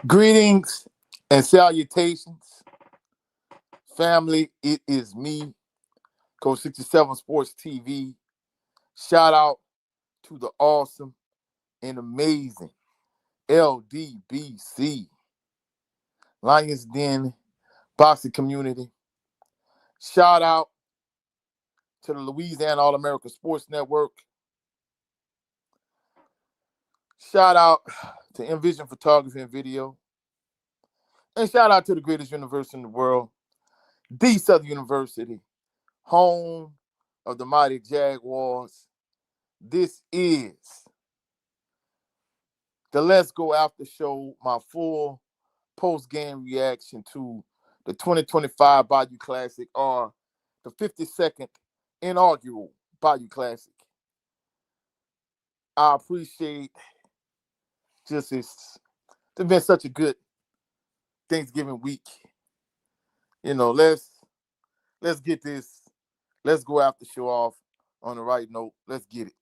Greetings and salutations, family. It is me, Coach 67 Sports TV. Shout out to the awesome and amazing LDBC, Lions Den boxing community. Shout out to the Louisiana All American Sports Network. Shout out to Envision Photography and Video. And shout out to the greatest university in the world, the Southern University, home of the mighty Jaguars. This is the Let's Go After Show, my full post-game reaction to the 2025 Bayou Classic, or the 52nd inaugural Bayou Classic. I appreciate it's been such a good Thanksgiving week. Let's get this Let's Go After Show off on the right note. Let's get it.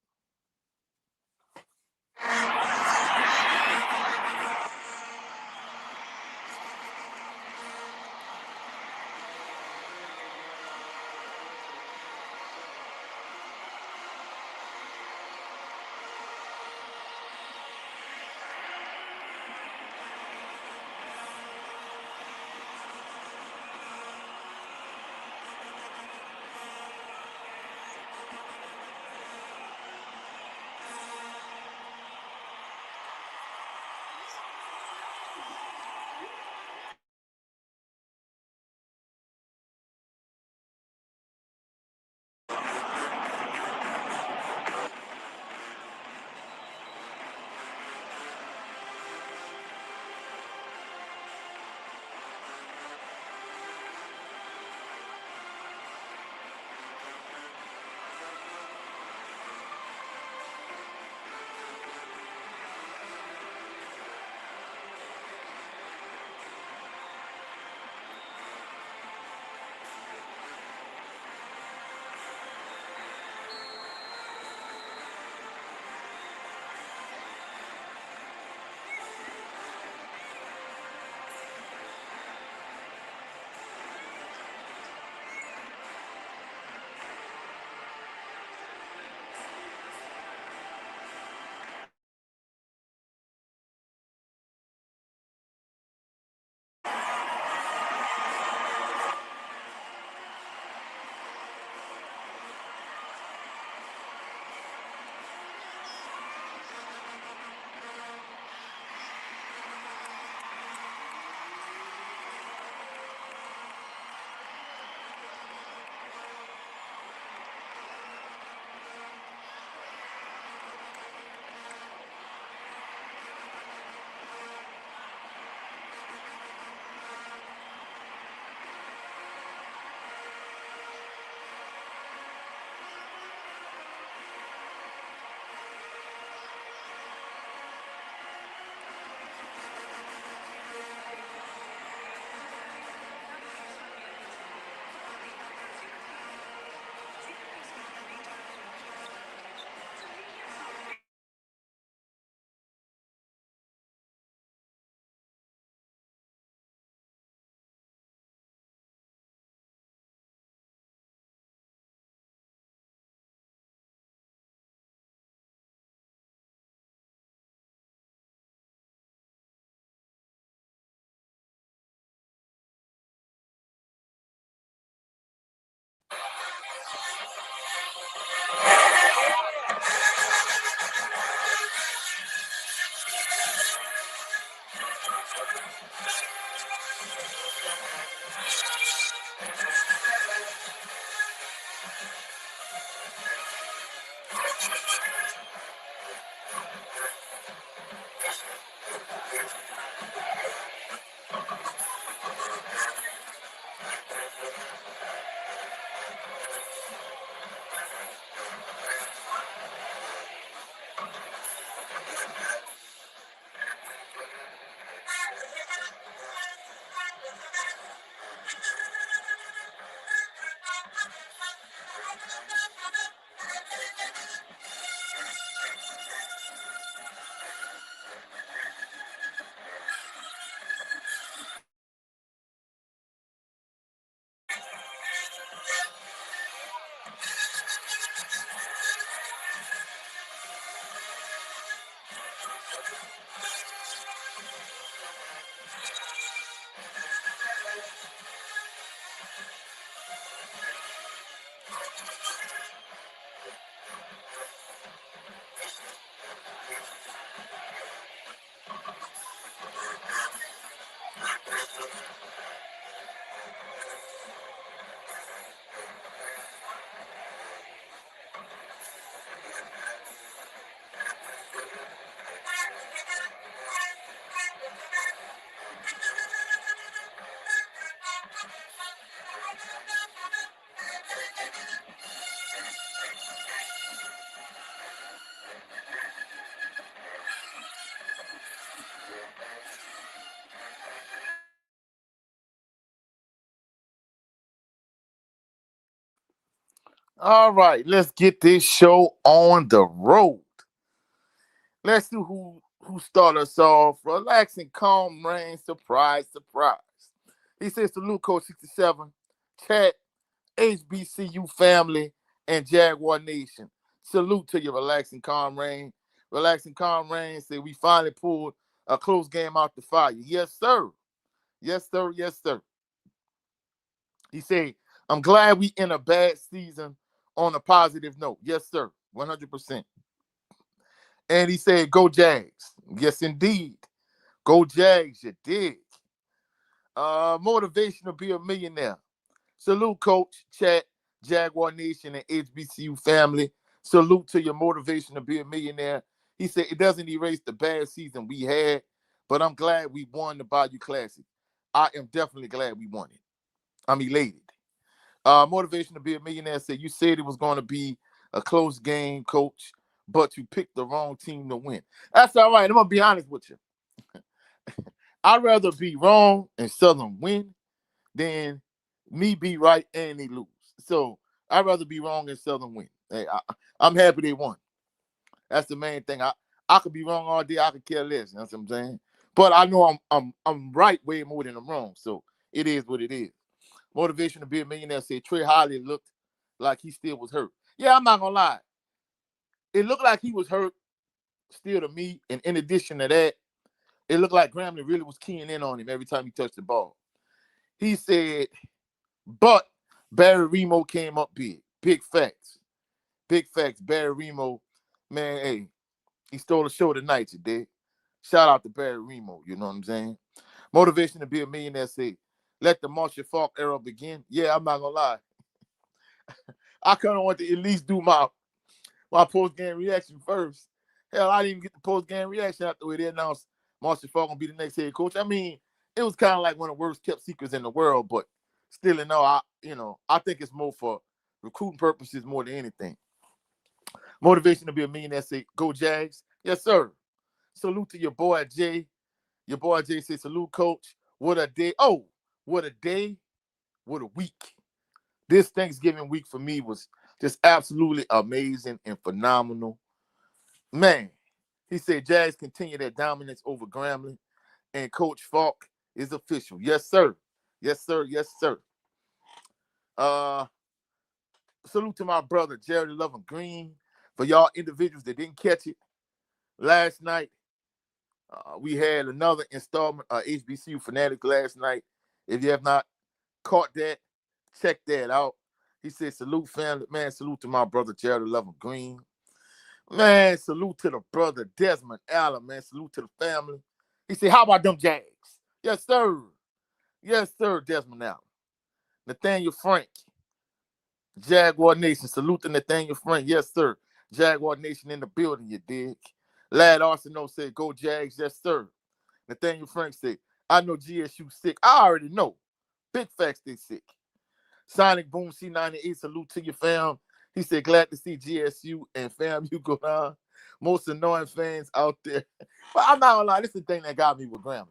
All right, let's get this show on the road. Let's see who started us off. Relaxing, calm rain, surprise, surprise. He says to Luke Code 67, chat, HBCU family, and Jaguar Nation. Salute to you, relaxing, calm rain. Relaxing, calm rain. Say we finally pulled a close game out the fire. Yes, sir. Yes, sir. Yes, sir. He said, I'm glad we in a bad season on a positive note. Yes, sir. 100%. And he said, go Jags. Yes, indeed. Go Jags, you dig. Motivation to be a millionaire. Salute, Coach, Chat, Jaguar Nation, and HBCU family. Salute to your motivation to be a millionaire. He said it doesn't erase the bad season we had, but I'm glad we won the Bayou Classic. I am definitely glad we won it. I'm elated. Motivation to be a millionaire said you said it was going to be a close game, Coach, but you picked the wrong team to win. That's all right. I'm going to be honest with you. I'd rather be wrong and Southern win than me be right and they lose. So I'd rather be wrong and Southern win. Hey, I'm happy they won. That's the main thing. I could be wrong all day. I could care less. You know what I'm saying? But I know I'm right way more than I'm wrong. So it is what it is. Motivation to be a millionaire said Trey Holly looked like he still was hurt. Yeah, I'm not gonna lie. It looked like he was hurt still to me. And in addition to that, it looked like Grambling really was keying in on him every time he touched the ball. He said, but Barry Remo came up big. Big facts. Big facts. Barry Remo, man, hey, he stole the show tonight, you dig? Shout out to Barry Remo, you know what I'm saying? Motivation to be a millionaire say, let the Marshall Falk era begin. Yeah, I'm not gonna lie. I kind of want to at least do my post-game reaction first. Hell, I didn't even get the post-game reaction after they announced Marshall Falk gonna be the next head coach. I mean, it was kind of like one of the worst kept secrets in the world, but still in all, I think it's more for recruiting purposes more than anything. Motivation to be a millionaire say, go Jags. Yes, sir. Salute to your boy Jay. Your boy Jay says, salute, coach. What a day. Oh, what a day. What a week. This Thanksgiving week for me was just absolutely amazing and phenomenal. Man, he said Jags continue their dominance over Grambling, and Coach Falk is official. Yes, sir. Yes, sir. Yes, sir. Salute to my brother, Jerry Lovin Green. For y'all individuals that didn't catch it, last night, we had another installment of HBCU Fanatic last night. If you have not caught that, check that out. He said, salute family. Man, salute to my brother, Jerry Lovin Green. Man, salute to the brother, Desmond Allen. Man, salute to the family. He said, how about them Jags? Yes, sir. Yes, sir, Desmond Allen. Nathaniel Frank. Jaguar Nation. Salute to Nathaniel Frank. Yes, sir. Jaguar Nation in the building, you dig. Lad Arsenault said, go Jags. Yes, sir. Nathaniel Frank said, I know GSU sick. I already know. Big facts they sick. Sonic Boom C98, salute to your fam. He said, glad to see GSU and fam, you go down. Most annoying fans out there. But I'm not gonna lie, this is the thing that got me with Grambling.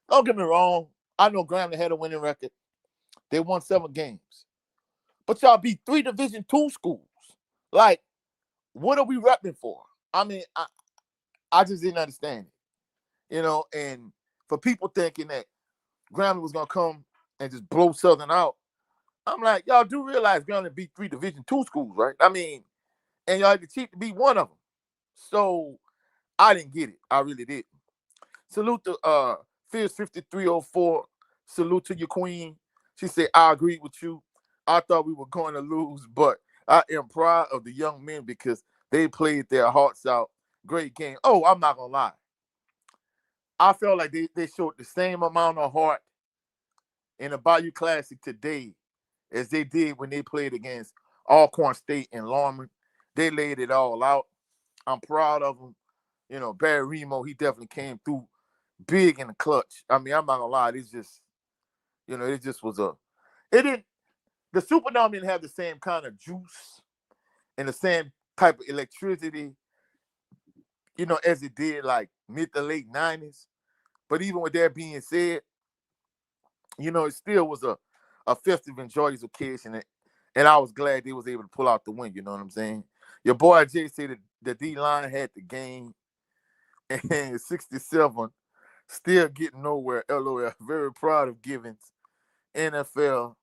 Don't get me wrong. I know Grambling had a winning record. They won 7 games. But y'all beat 3 Division II schools. Like, what are we repping for? I mean, I just didn't understand it. And for people thinking that Grambling was going to come and just blow Southern out, I'm like, y'all do realize Grambling beat 3 Division II schools, right? I mean, and y'all had to cheat to beat one of them. So I didn't get it. I really didn't. Salute to Fierce 5304. Salute to your queen. She said, I agree with you. I thought we were going to lose, but I am proud of the young men because they played their hearts out. Great game. Oh, I'm not gonna lie. I felt like they showed the same amount of heart in the Bayou Classic today as they did when they played against Alcorn State and Lorman. They laid it all out. I'm proud of them. You know, Barry Remo, he definitely came through big in the clutch. I mean, I'm not gonna lie, it's just, it just was it didn't the Superdome didn't have the same kind of juice and the same type of electricity, as it did like mid to late 90s. But even with that being said, it still was a festive and joyous occasion. And I was glad they was able to pull out the win, you know what I'm saying? Your boy Jay said that the D-line had the game and 67, still getting nowhere, LOL. Very proud of Givens. NFL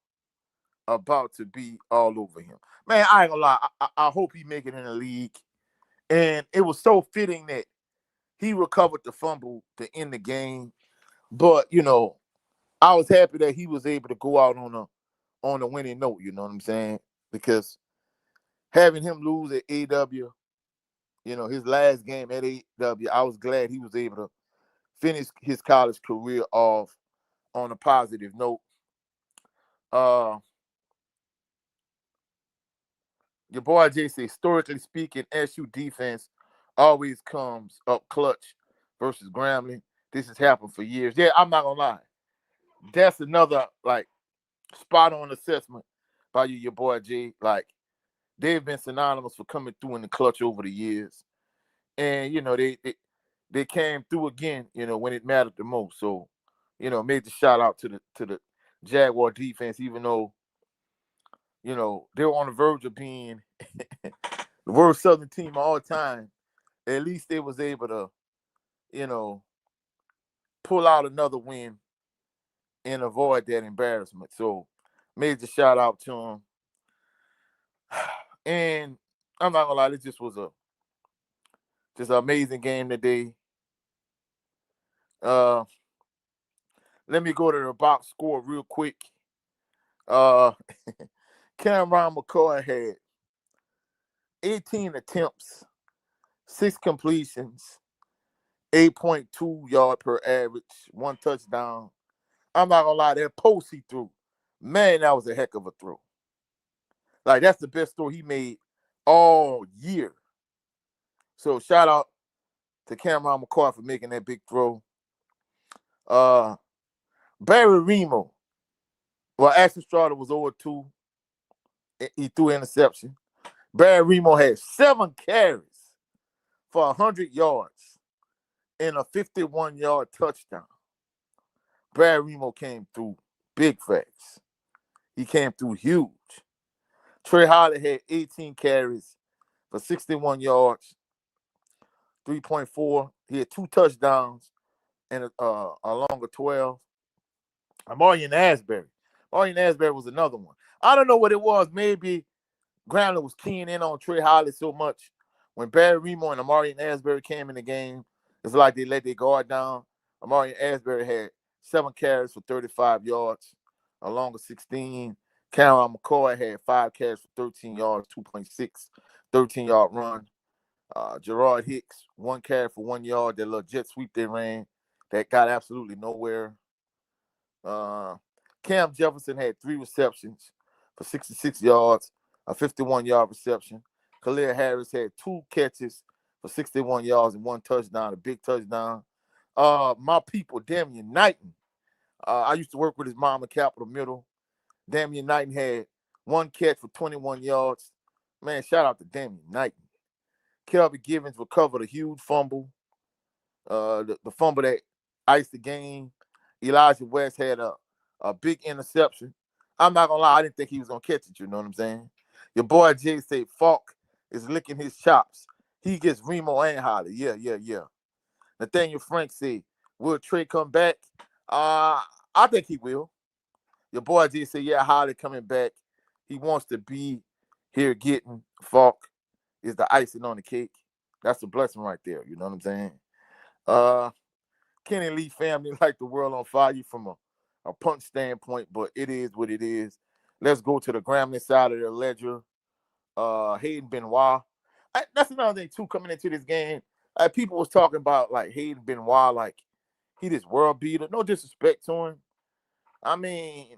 about to be all over him. Man, I ain't gonna lie. I hope he make it in the league. And it was so fitting that he recovered the fumble to end the game. But, I was happy that he was able to go out on a winning note, you know what I'm saying? Because having him lose at AW, his last game at AW, I was glad he was able to finish his college career off on a positive note. Your boy Jay said, historically speaking, SU defense always comes up clutch versus Grambling. This has happened for years. Yeah, I'm not gonna lie. That's another like spot on assessment by you, your boy Jay. Like they've been synonymous for coming through in the clutch over the years, and they came through again. When it mattered the most. So, major shout out to the Jaguar defense, even though they were on the verge of being the worst Southern team of all time. At least they was able to, you know, pull out another win and avoid that embarrassment. So, major shout out to them. And I'm not gonna lie, this just was just an amazing game today. Uh, Let me go to the box score real quick. Uh, Cameron McCoy had 18 attempts, 6 completions, 8.2 yard per average, 1 touchdown. I'm not gonna lie, that post he threw, man, that was a heck of a throw. Like that's the best throw he made all year. So shout out to Cameron McCoy for making that big throw. Barry Remo, well, Ashton Strada was over 2. He threw an interception. Barry Remo had 7 carries for 100 yards and a 51-yard touchdown. Barry Remo came through big facts. He came through huge. Trey Holly had 18 carries for 61 yards, 3.4. He had 2 touchdowns and a longer 12. Amarian Asbury. Amarian Asbury was another one. I don't know what it was. Maybe Grambling was keying in on Trey Holly so much. When Barry Remo and Amarian Asbury came in the game, it's like they let their guard down. Amarian Asbury had 7 carries for 35 yards, a longer 16. Cameron McCoy had 5 carries for 13 yards, 2.6, 13-yard run. Gerard Hicks, 1 carry for 1 yard. That little jet sweep they ran that got absolutely nowhere. Cam Jefferson had 3 receptions for 66 yards, a 51-yard reception. Khalil Harris had 2 catches for 61 yards and 1 touchdown, a big touchdown. My people, Damian Knighton. I used to work with his mom in Capitol Middle. Damian Knighton had 1 catch for 21 yards. Man, shout out to Damian Knighton. Kelvin Givens recovered a huge fumble. The fumble that iced the game. Elijah West had a big interception. I'm not gonna lie, I didn't think he was gonna catch it. You know what I'm saying? Your boy Jay said Falk is licking his chops. He gets Remo and Holly. Yeah. Nathaniel Frank said, will Trey come back? I think he will. Your boy Jay said, yeah, Holly coming back. He wants to be here getting Falk is the icing on the cake. That's a blessing right there. You know what I'm saying? Uh, Kenny Lee family like the world on fire from a punch standpoint, but it is what it is. Let's go to the Grambling side of the ledger. Hayden Benoit. That's another thing too. Coming into this game, people was talking about like Hayden Benoit, like he this world beater. No disrespect to him. I mean,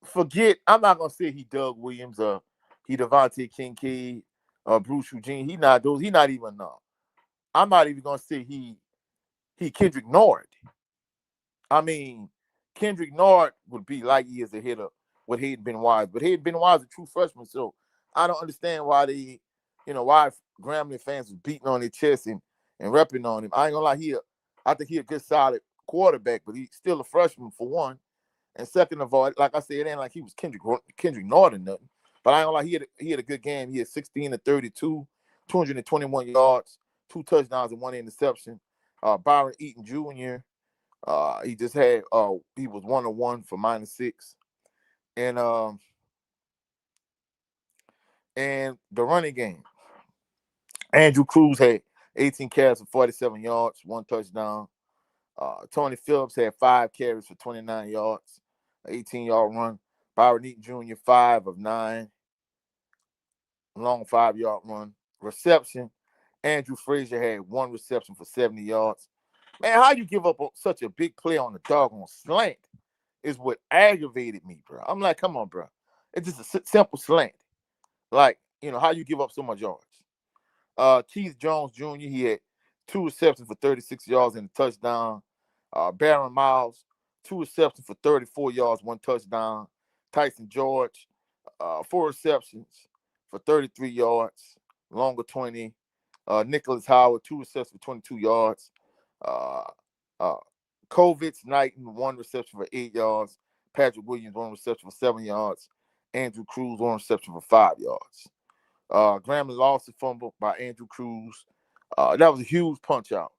forget. I'm not gonna say he Doug Williams or he Devontae Kincaid or Bruce Eugene. He not those. He not even. I'm not even gonna say he Kendrick Nord. I mean, Kendrick Nord would be like years ahead of what Hayden Benoit, but Hayden Benoit is a true freshman, so I don't understand why why Grambling fans was beating on their chest and repping on him. I ain't gonna lie, I think he a good solid quarterback, but he's still a freshman for one. And second of all, like I said, it ain't like he was Kendrick Nord or nothing. But I ain't gonna lie, he had a good game. He had 16 to 32, 221 yards, 2 touchdowns and 1 interception. Byron Eaton Jr. He just had he was 1-1 for -6. And the running game. Andrew Cruz had 18 carries for 47 yards, 1 touchdown. Tony Phillips had 5 carries for 29 yards, an 18-yard run. Byron Eaton Jr., 5 of 9, long 5-yard run. Reception, Andrew Frazier had 1 reception for 70 yards. Man, how you give up such a big play on the doggone slant is what aggravated me, bro. I'm like, come on, bro. It's just a simple slant. Like, how you give up so much yards. Keith Jones Jr., he had 2 receptions for 36 yards and a touchdown. Baron Miles, 2 receptions for 34 yards, 1 touchdown. Tyson George, 4 receptions for 33 yards, longer 20. Nicholas Howard, 2 receptions for 22 yards. Kovitz Knighton, 1 reception for 8 yards. Patrick Williams, 1 reception for 7 yards. Andrew Cruz, 1 reception for 5 yards. Grambling lost the fumble by Andrew Cruz. That was a huge punch out.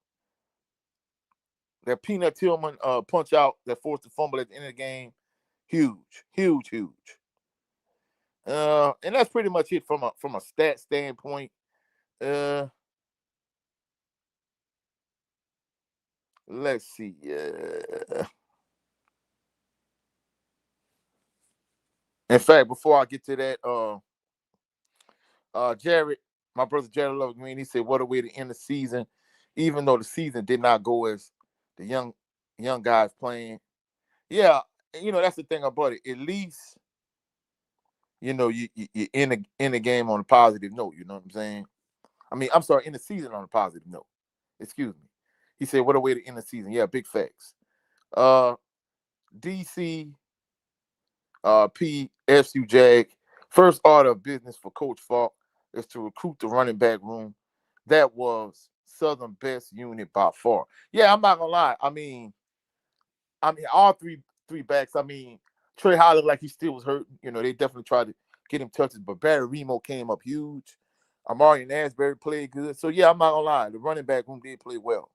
That Peanut Tillman punch out that forced the fumble at the end of the game, huge, huge, huge. And that's pretty much it from a stat standpoint. Let's see. In fact, before I get to that, Jared, my brother Jared Love Green, he said, "What a way to end the season, even though the season did not go as the young guys playing." Yeah, that's the thing about it. At least you in the game on a positive note. You know what I'm saying? I mean, I'm sorry, in the season on a positive note. Excuse me. He said, "What a way to end the season." Yeah, big facts. DC, PSU Jag. First order of business for Coach Falk is to recruit the running back room. That was Southern best unit by far. Yeah, I'm not gonna lie. I mean, all three backs. I mean, Trey Hall looked like he still was hurt. They definitely tried to get him touches, but Barry Remo came up huge. Amari and Asbury played good. So yeah, I'm not gonna lie. The running back room did play well.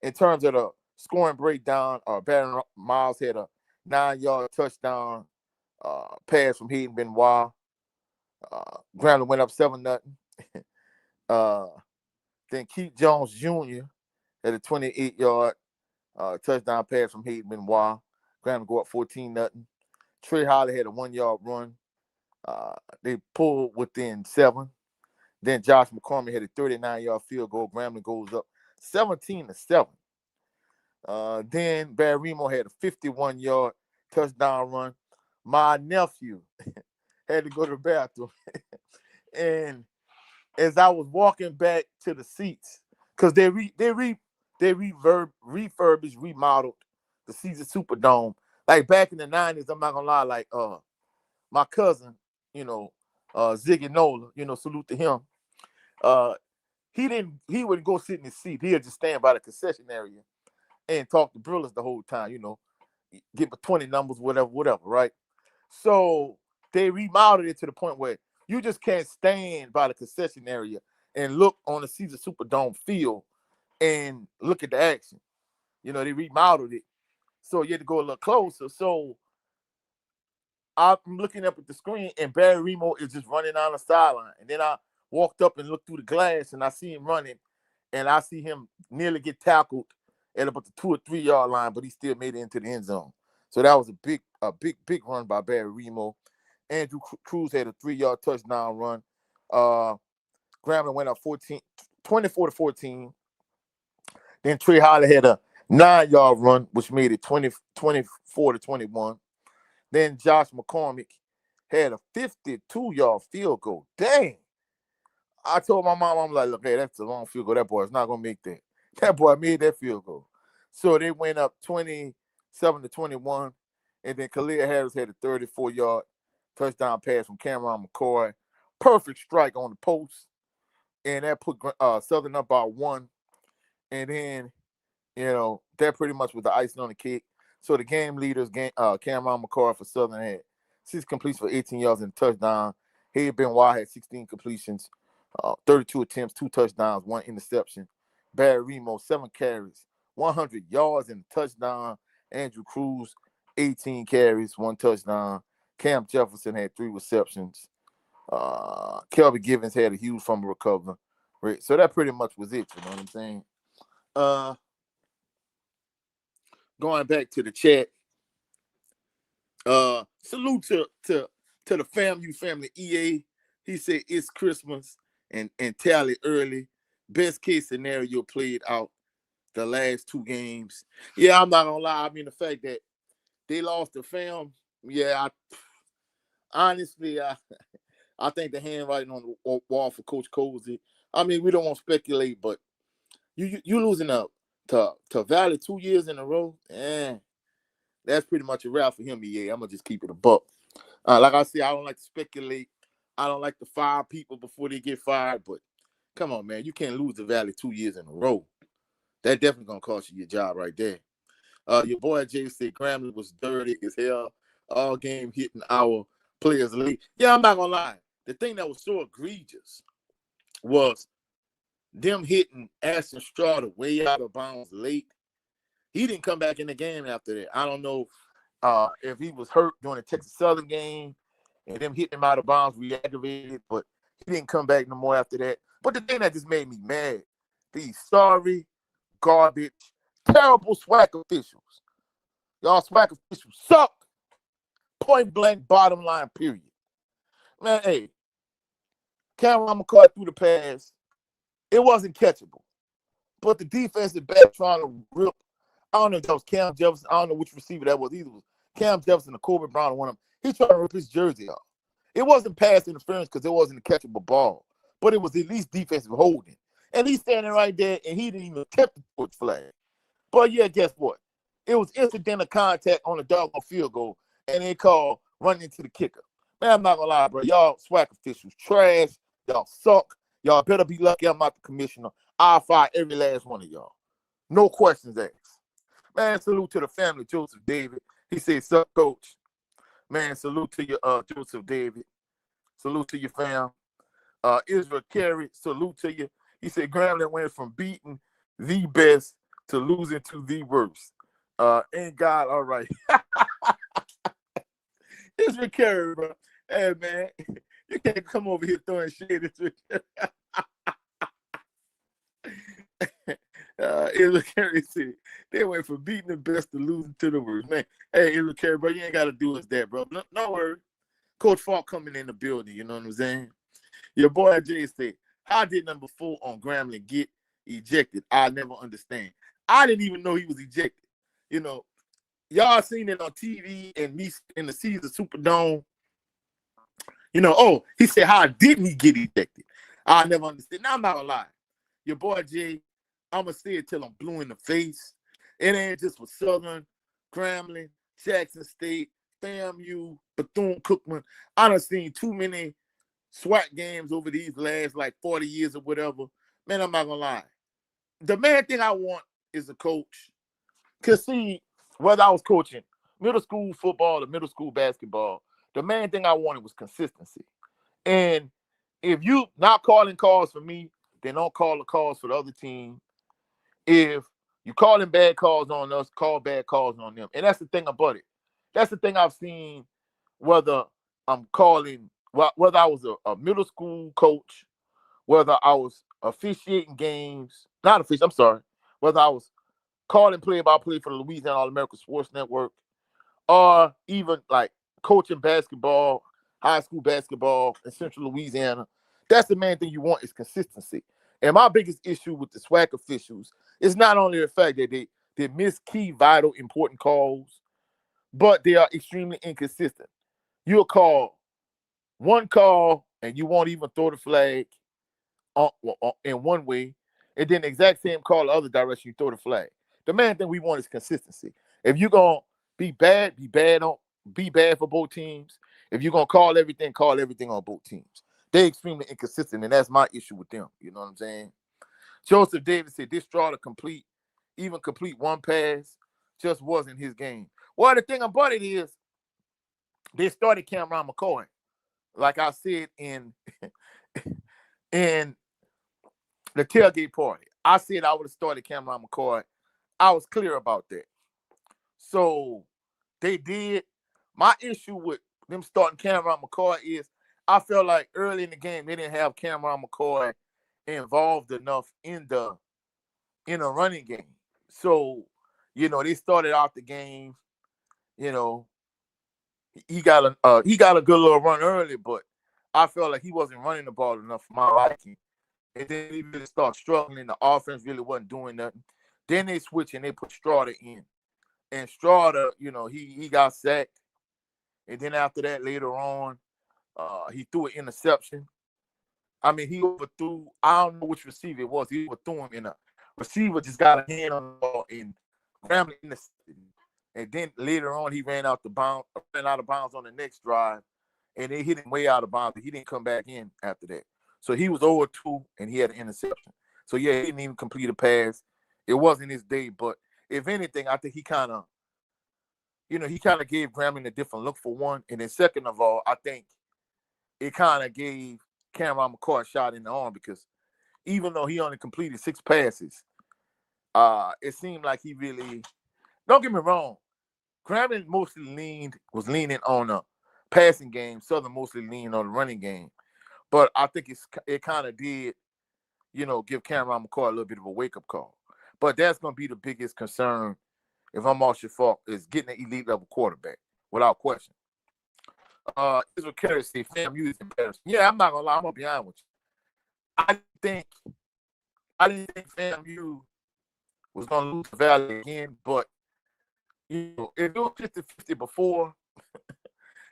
In terms of the scoring breakdown, Barry Miles had a 9-yard touchdown pass from Hayden Benoit. Grambling went up 7-0. Then Keith Jones Jr. had a 28-yard touchdown pass from Hayden Benoit. Grambling go up 14-0. Trey Holly had a 1-yard run. They pulled within 7. Then Josh McCormick had a 39-yard field goal. Grambling goes up 17-7. Then Barry Remo had a 51-yard touchdown run. My nephew had to go to the bathroom. And as I was walking back to the seats, because they refurbished, remodeled the Caesar Superdome. Like back in the 90s, I'm not gonna lie, like my cousin, Ziggy Nola, salute to him. He wouldn't go sit in his seat. He'd just stand by the concession area and talk to Brillers the whole time, give me 20 numbers, whatever, right? So they remodeled it to the point where you just can't stand by the concession area and look on the Caesar Superdome field and look at the action. They remodeled it. So you had to go a little closer. So I'm looking up at the screen and Barry Remo is just running on the sideline. And then I walked up and looked through the glass, and I see him running, and I see him nearly get tackled at about the 2 or 3 yard line, but he still made it into the end zone. So that was a big run by Barry Remo. Andrew Cruz had a 3-yard touchdown run. Grambling went up 24-14. Then Trey Holly had a 9-yard run, which made it 24-21. Then Josh McCormick had a 52-yard field goal. Dang. I told my mom, I'm like, look, hey, that's a long field goal. That boy's not going to make that. That boy made that field goal. So they went up 27-21. And then Khalil Harris had a 34-yard touchdown pass from Cameron McCoy. Perfect strike on the post. And that put Southern up by 1. And then, that pretty much was the icing on the cake. So the game leaders, Cameron McCoy for Southern had 6 completions for 18 yards and a touchdown. Hayden Benoit had 16 completions, 32 attempts, 2 touchdowns, 1 interception. Barry Remo, 7 carries, 100 yards and a touchdown. Andrew Cruz, 18 carries, 1 touchdown. Cam Jefferson had 3 receptions. Kelby Givens had a huge fumble recovery. Right? So that pretty much was it, you know what I'm saying? Going back to the chat. Salute to the family EA. He said it's Christmas and tally early. Best case scenario played out the last 2 games. Yeah, I'm not gonna lie. I mean, the fact that they lost the fam, yeah, honestly, I think the handwriting on the wall for Coach Cozy. I mean, we don't want to speculate, but you losing up to Valley 2 years in a row, that's pretty much a wrap for him. Yeah, I'm gonna just keep it a buck. Like I said, I don't like to speculate. I don't like to fire people before they get fired, but come on, man, you can't lose the Valley 2 years in a row. That definitely gonna cost you your job right there. Your boy Jay said Grambling was dirty as hell. All game hitting our players late. Yeah, I'm not gonna lie. The thing that was so egregious was them hitting Ashton Strada way out of bounds late. He didn't come back in the game after that. I don't know if he was hurt during the Texas Southern game and them hitting him out of bounds re-aggravated, but he didn't come back no more after that. But the thing that just made me mad, these sorry, garbage, terrible SWAC officials. Y'all SWAC officials suck. Point blank, bottom line, period. Man, hey, Cameron McCoy threw the pass. It wasn't catchable. But the defensive back trying to rip, I don't know if that was Cam Jefferson. I don't know which receiver that was. Either was Cam Jefferson or Corbin Brown or one of them. He tried to rip his jersey off. It wasn't pass interference because it wasn't a catchable ball. But it was at least defensive holding. And he's standing right there, and he didn't even attempt to put the flag. But, yeah, guess what? It was incidental contact on the doggone field goal, and they called running into the kicker. Man, I'm not going to lie, bro. Y'all SWAC officials trash. Y'all suck. Y'all better be lucky I'm not the commissioner. I'll fire every last one of y'all. No questions asked. Man, salute to the family, Joseph David. He said, sup, coach. Man, salute to you, Joseph David. Salute to your fam. Israel Carey, salute to you. He said, Grambling went from beating the best to losing to the worst. Ain't God all right? Israel Carey, bro. Hey, man, you can't come over here throwing shade at you. Israel Carey said, they went from beating the best to losing to the worst. Man, hey, Israel Carey, bro, you ain't got to do us that, bro. No worries. Coach Falk coming in the building, you know what I'm saying? Your boy Jay said, how did number 4 on Grambling get ejected? I never understand. I didn't even know he was ejected. You know, y'all seen it on TV and me in the Caesar Superdome. You know, oh, he said, how didn't he get ejected? I never understand. Now, I'm not gonna lie. Your boy Jay, I'm gonna say it till I'm blue in the face. It ain't just for Southern, Grambling, Jackson State, FAMU, Bethune-Cookman. I done seen too many SWAT games over these last like 40 years or whatever. Man, I'm not gonna lie. The main thing I want is a coach. Cause see, whether I was coaching middle school football or middle school basketball, the main thing I wanted was consistency. And if you not calling calls for me, then don't call the calls for the other team. If you calling bad calls on us, call bad calls on them. And that's the thing about it. That's the thing I've seen, whether I'm calling, whether I was a middle school coach whether I was officiating games, not officiating, I'm sorry, whether I was calling play-by-play for the Louisiana All-American Sports Network, or even like coaching basketball, high school basketball in Central Louisiana. That's the main thing you want is consistency. And my biggest issue with the SWAC officials is not only the fact that they miss key, vital, important calls, but they are extremely inconsistent. You'll call one call and you won't even throw the flag in one way, and then the exact same call the other direction, you throw the flag. The main thing we want is consistency. If you're gonna be bad, be bad for both teams. If you're gonna call everything on both teams. They're extremely inconsistent, and that's my issue with them. You know what I'm saying? Joseph Davis said this draw to complete one pass just wasn't his game. Well, the thing about it is they started Cameron McCoy. Like I said in in the tailgate party, I said I would have started Cameron McCoy. I was clear about that. So they did. My issue with them starting Cameron McCoy is I felt like early in the game they didn't have Cameron McCoy involved enough in the running game. So, they started out the game, he got a good little run early, but I felt like he wasn't running the ball enough for my liking. And then he really started struggling. The offense really wasn't doing nothing. Then they switched and they put Strada in. And Strada, he got sacked. And then after that, later on, he threw an interception. I mean, he overthrew, I don't know which receiver it was. He overthrew him, and a receiver just got a hand on the ball and Grambling intercepted. And then later on, he ran out of bounds on the next drive, and they hit him way out of bounds. He didn't come back in after that. So he was 0-2, and he had an interception. So, yeah, he didn't even complete a pass. It wasn't his day, but if anything, I think he kind of gave Grambling a different look for one. And then second of all, I think it kind of gave Cameron McCoy a shot in the arm because even though he only completed 6 passes, it seemed like he really, don't get me wrong, Grambling was leaning on a passing game. Southern mostly leaned on the running game. But I think it kind of did, give Cameron McCoy a little bit of a wake-up call. But that's going to be the biggest concern if I'm Marshall Falk, is getting an elite level quarterback, without question. Israel Carey said, FAMU is embarrassing. Yeah, I'm not going to lie. I'm going to be honest with you. I didn't think FAMU was going to lose the Valley again, but, if it was 50-50 before,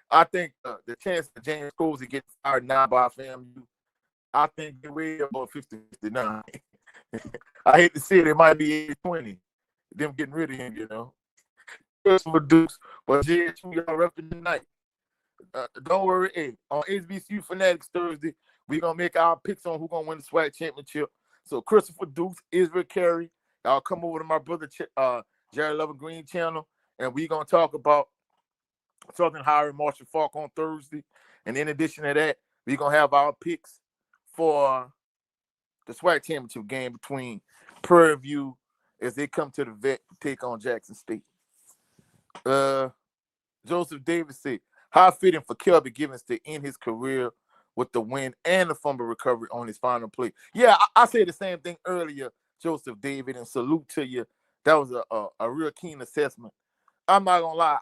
I think the chance of James Cozy getting fired now by FAMU, I think they're way above 50-50 now. I hate to say it might be 80-20, them getting rid of him, Christopher Dukes, but JHU, y'all repping tonight. Don't worry, hey, on HBCU Fanatics Thursday, we're going to make our picks on who's going to win the SWAC championship. So Christopher Dukes, Israel Carey, y'all come over to my brother Jerry Lovin Green channel, and we're going to talk about Southern hiring Marshall Falk on Thursday. And in addition to that, we're going to have our picks for the SWAC championship game between Prairie View as they come to the vet to take on Jackson State. Joseph Davis said, how fitting for Kelby Givens to end his career with the win and the fumble recovery on his final play. Yeah, I said the same thing earlier, Joseph David, and salute to you. That was a real keen assessment. I'm not gonna lie,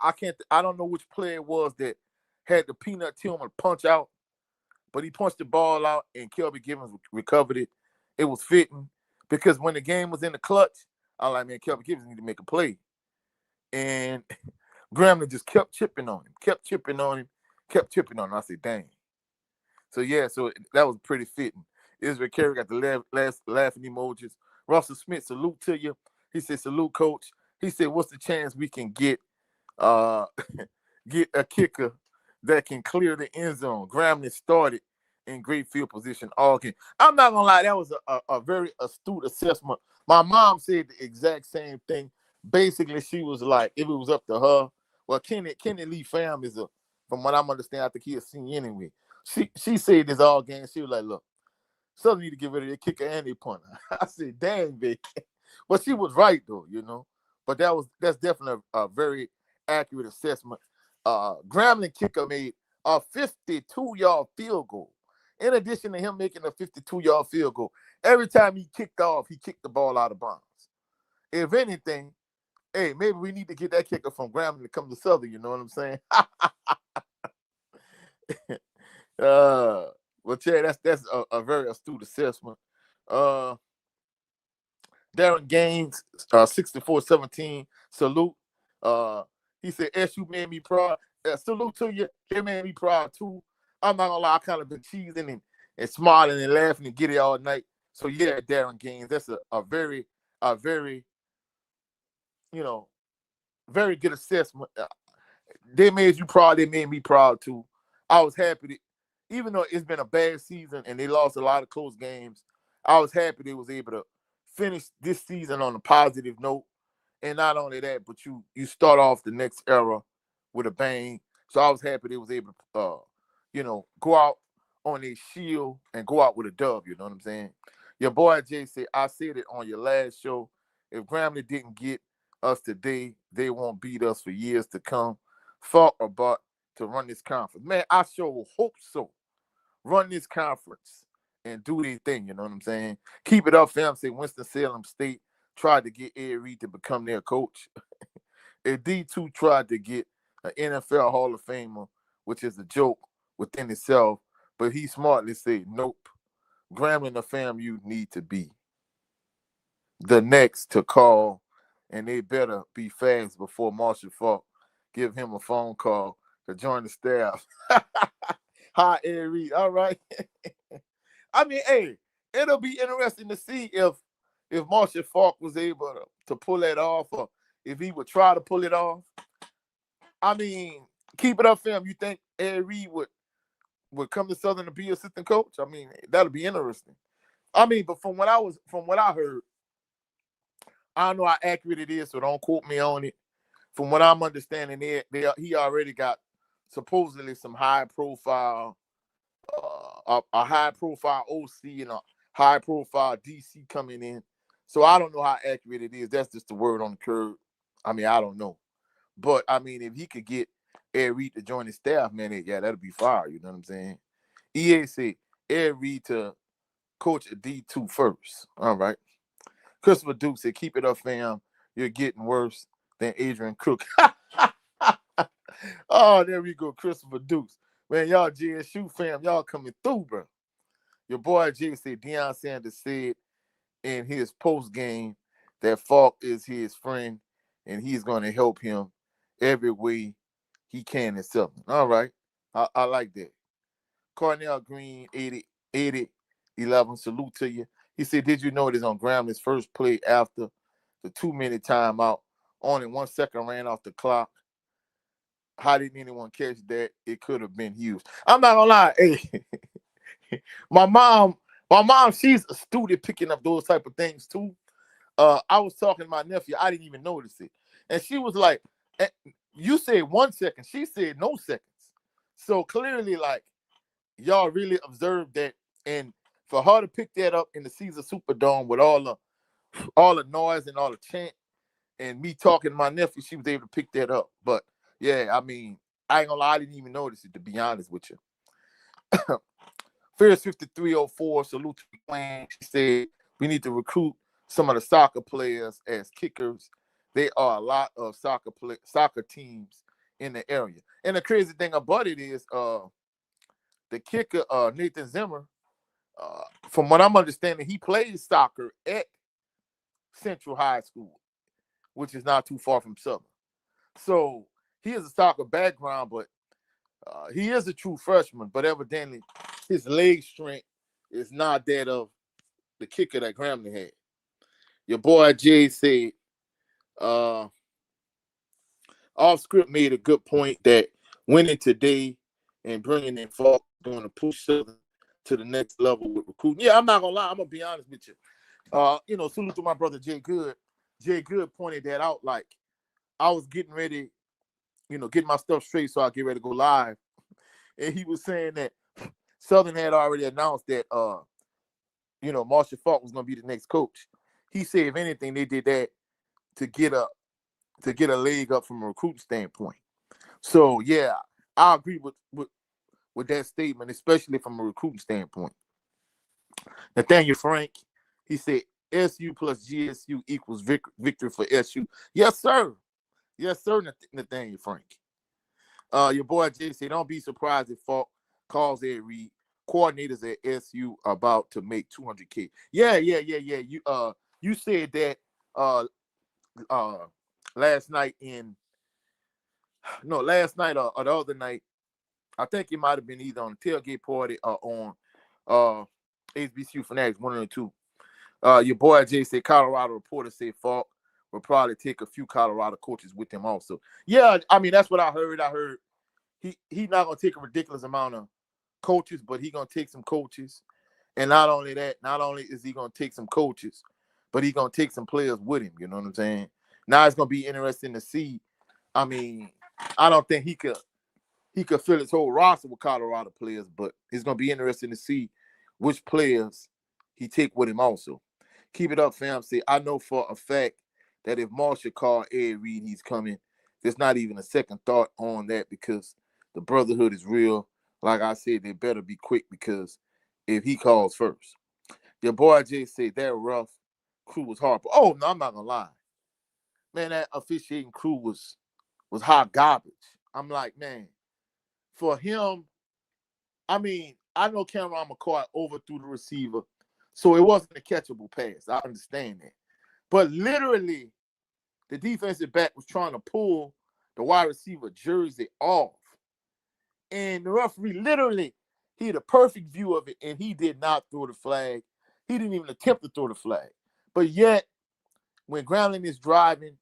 I don't know which player it was that had the peanut Tillman punch out, but he punched the ball out and Kelby Givens recovered it. It was fitting because when the game was in the clutch, I was like, man, Kelby Givens need to make a play. And Grambling just kept chipping on him. I said, dang. So, yeah, that was pretty fitting. Israel Carey got the last laughing emojis. Russell Smith, salute to you. He said, salute, coach. He said, what's the chance we can get get a kicker that can clear the end zone? Grambling started in great field position all game. I'm not going to lie, that was a very astute assessment. My mom said the exact same thing. Basically, she was like, if it was up to her, well, Kenny Lee Pham is from what I'm understanding, I think he a senior anyway. She said this all game. She was like, look, Southern need to get rid of their kicker and their punter. I said, dang, baby. But she was right, though, But that's definitely a very accurate assessment. Grambling kicker made a 52-yard field goal In addition to him making a 52-yard field goal, every time he kicked off, he kicked the ball out of bounds. If anything, hey, maybe we need to get that kicker from Grambling to come to Southern. You know what I'm saying? Well, Terry, that's a very astute assessment. Darren Gaines, 64-17. Salute. He said, SU made me proud. Salute to you. They made me proud too. I'm not gonna lie, I kind of been cheesing and smiling and laughing and get it all night. So yeah, Darren Gaines, that's a very, very good assessment. They made you proud. They made me proud too. I was happy even though it's been a bad season and they lost a lot of close games, I was happy they was able to finish this season on a positive note. And not only that, but you start off the next era with a bang. So I was happy they was able to, go out on a shield and go out with a dub. You know what I'm saying? Your boy Jay said, I said it on your last show. If Grambling didn't get us today, they won't beat us for years to come. Thought about to run this conference. Man, I sure hope so. Run this conference and do their thing. You know what I'm saying? Keep it up, fam. Say Winston-Salem State tried to get Ed Reed to become their coach. And D2 tried to get an NFL Hall of Famer, which is a joke within itself. But he smartly said, nope. Grambling the fam you need to be the next to call, and they better be fast before Marshall Falk give him a phone call to join the staff. Hi, Ed Reed. All right. I mean, hey, it'll be interesting to see if Marshall Falk was able to pull that off, or if he would try to pull it off. I mean, keep it up, fam. You think Ed Reed would come to Southern to be assistant coach? I mean, that'll be interesting. I mean, but from what I heard, I don't know how accurate it is, so don't quote me on it. From what I'm understanding, he already got supposedly some high-profile, a high-profile OC and a high-profile DC coming in. So I don't know how accurate it is. That's just the word on the curb. I mean, I don't know. But, I mean, if he could get Ed Reed to join his staff, man, that'll be fire. You know what I'm saying? EA said Ed Reed to coach a D2 first. All right. Christopher Duke said, keep it up, fam. You're getting worse than Adrian Cook. Oh, there we go, Christopher Dukes. Man, y'all GSU fam, y'all coming through, bro. Your boy Jay said Deion Sanders said in his post game that Falk is his friend and he's going to help him every way he can in Southern. All right. I like that. Cornell Green, 80-11, salute to you. He said, did you notice on Grambling's first play after the 2-minute timeout, only 1 second ran off the clock? How didn't anyone catch that? It could have been huge. I'm not gonna lie. Hey, my mom, she's astute at picking up those type of things too. I was talking to my nephew. I didn't even notice it. And she was like, you said 1 second. She said no seconds. So clearly, like, y'all really observed that. And for her to pick that up in the Caesar Superdome with all the noise and all the chant and me talking to my nephew, she was able to pick that up. But yeah, I mean, I ain't gonna lie, I didn't even notice it, to be honest with you. Fierce 5304, salute to the plan. She said we need to recruit some of the soccer players as kickers. There are a lot of soccer teams in the area. And the crazy thing about it is the kicker, Nathan Zimmer, from what I'm understanding, he plays soccer at Central High School, which is not too far from Southern. So he has a soccer background, but he is a true freshman. But evidently, his leg strength is not that of the kicker that Grambling had. Your boy Jay said, off script made a good point that winning today and bringing in Falk going to push Southern to the next level with recruiting. Yeah, I'm not gonna lie. I'm gonna be honest with you. Salute to my brother Jay Good. Jay Good pointed that out. Like, I was getting ready, getting my stuff straight so I get ready to go live, and he was saying that Southern had already announced that Marshall Falk was gonna be the next coach. He said, if anything, they did that to get a leg up from a recruiting standpoint. So yeah, I agree with with that statement, especially from a recruiting standpoint. Nathaniel Frank, he said SU plus GSU equals victory for SU. Yes, sir. Yes, sir, Nathaniel Frank. Your boy Jay said, don't be surprised if Falk calls Ed Reed. Coordinators at SU about to make 200K. Yeah. You said that uh last night last night or the other night. I think it might have been either on the tailgate party or on HBCU Fanatics, one of the two. Your boy Jay said Colorado reporter said Falk will probably take a few Colorado coaches with him also. Yeah, I mean that's what I heard. I heard he's not gonna take a ridiculous amount of coaches, but he's gonna take some coaches. And not only that, not only is he gonna take some coaches, but he's gonna take some players with him. You know what I'm saying? Now it's gonna be interesting to see. I mean, I don't think he could fill his whole roster with Colorado players, but it's gonna be interesting to see which players he take with him also. Keep it up, fam. See, I know for a fact that if Marshall called Ed Reed, he's coming. There's not even a second thought on that because the brotherhood is real. Like I said, they better be quick because if he calls first. Your boy Jay said that rough crew was hard. Oh, no, I'm not gonna lie. Man, that officiating crew was hot garbage. I'm like, man, for him, I mean, I know Cameron McCoy overthrew the receiver, so it wasn't a catchable pass. I understand that. But literally, the defensive back was trying to pull the wide receiver jersey off. And the referee literally, he had a perfect view of it, and he did not throw the flag. He didn't even attempt to throw the flag. But yet, when Grambling is driving,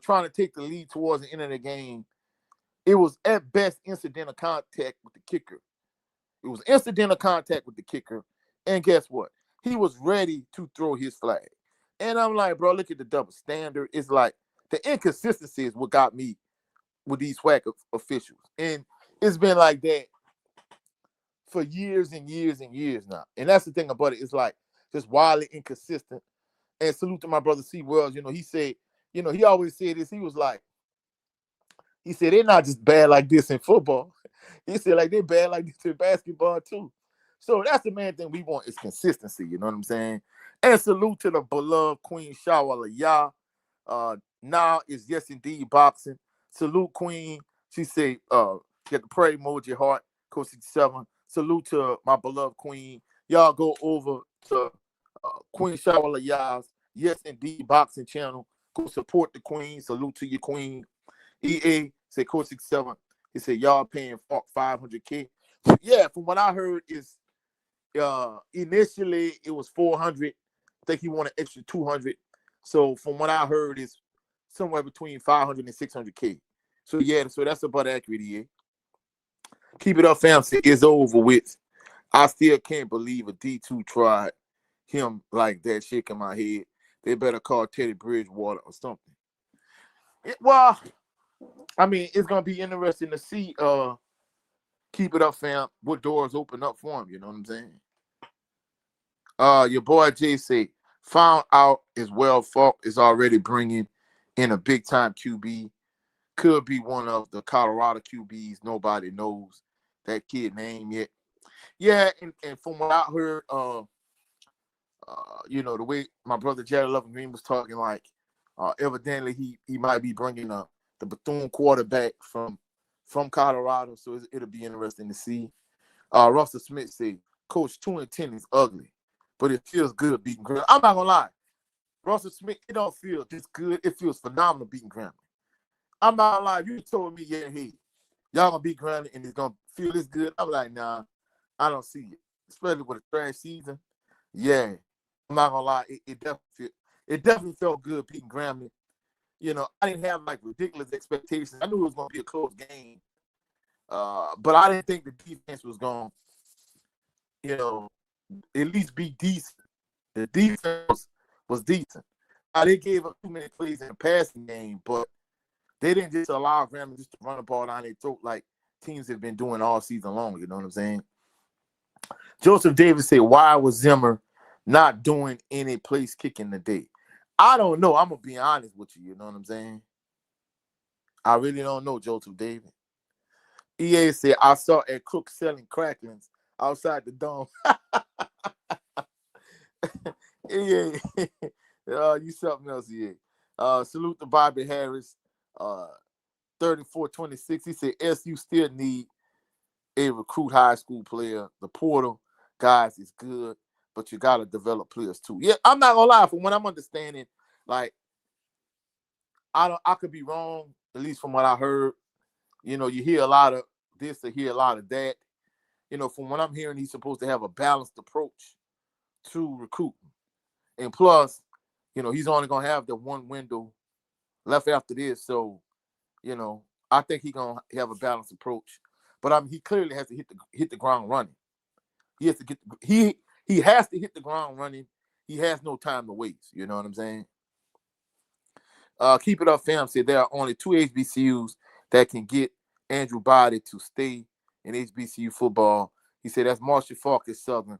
trying to take the lead towards the end of the game, it was at best incidental contact with the kicker. It was incidental contact with the kicker. And guess what? He was ready to throw his flag. And I'm like, bro, look at the double standard. It's like the inconsistency is what got me with these whack officials. And it's been like that for years and years and years now. And that's the thing about it. It's like just wildly inconsistent. And salute to my brother C. Wells. He said, he always said this. He said they're not just bad like this in football. He said like they're bad like this in basketball too. So that's the main thing we want is consistency. You know what I'm saying? And salute to the beloved Queen Shawala Yah. Now is yes indeed boxing. Salute Queen. She said, get the prayer emoji heart, Coach 67. Salute to my beloved Queen. Y'all go over to Queen Shawala Yah's Yes Indeed Boxing channel. Go support the Queen. Salute to your Queen. EA said Coach 67. He said y'all paying 500K. Yeah, from what I heard is initially it was 400. I think he wanted extra 200. So from what I heard is somewhere between 500 and 600K. So yeah, so that's about accurate, EA. Keep it up, fam. It's over with. I still can't believe a D2 tried him like that, shaking my head. They better call Teddy Bridgewater or something. Well, I mean, it's gonna be interesting to see. Keep it up, fam. What doors open up for him? You know what I'm saying? Your boy Jay say found out as well. Falk is already bringing in a big time QB. Could be one of the Colorado QBs. Nobody knows that kid name yet. Yeah, and from what I heard, the way my brother Jared Loving Green was talking, like, evidently he might be bringing the Bethune quarterback from Colorado, so it'll be interesting to see. Russell Smith said, Coach 2-10 is ugly, but it feels good beating Grambling. I'm not gonna lie, Russell Smith, it don't feel this good. It feels phenomenal beating Grambling. I'm not gonna lie, if you told me, yeah, hey, y'all gonna beat Grambling and it's gonna feel this good, I'm like, nah, I don't see it. Especially with a trash season. Yeah. I'm not gonna lie, it definitely felt good beating Grambling. I didn't have like ridiculous expectations. I knew it was gonna be a close game. But I didn't think the defense was gonna, at least be decent. The defense was decent. They gave up too many plays in the passing game, but they didn't just allow Grambling just to run the ball down their throat like teams have been doing all season long. You know what I'm saying? Joseph Davis said, why was Zimmer not doing any place kicking today? I don't know. I'm going to be honest with you. You know what I'm saying? I really don't know, Joseph Davis. EA said, I saw a crook selling cracklings outside the dome. EA, you something else, EA. Salute to Bobby Harris, 34-26. He said, SU still need a recruit high school player. The portal, guys, is good, but you got to develop players too. Yeah, I'm not going to lie. From what I'm understanding, like, I could be wrong, at least from what I heard. You hear a lot of this or hear a lot of that. From what I'm hearing, he's supposed to have a balanced approach to recruiting. And plus, he's only going to have the one window left after this. So, I think he's going to have a balanced approach. But he clearly has to hit the ground running. He has to he has to hit the ground running. He has no time to waste. You know what I'm saying? Keep it up, fam. Said there are only 2 HBCUs that can get Andrew Body to stay in HBCU football. He said that's Marshall Faulk at Southern,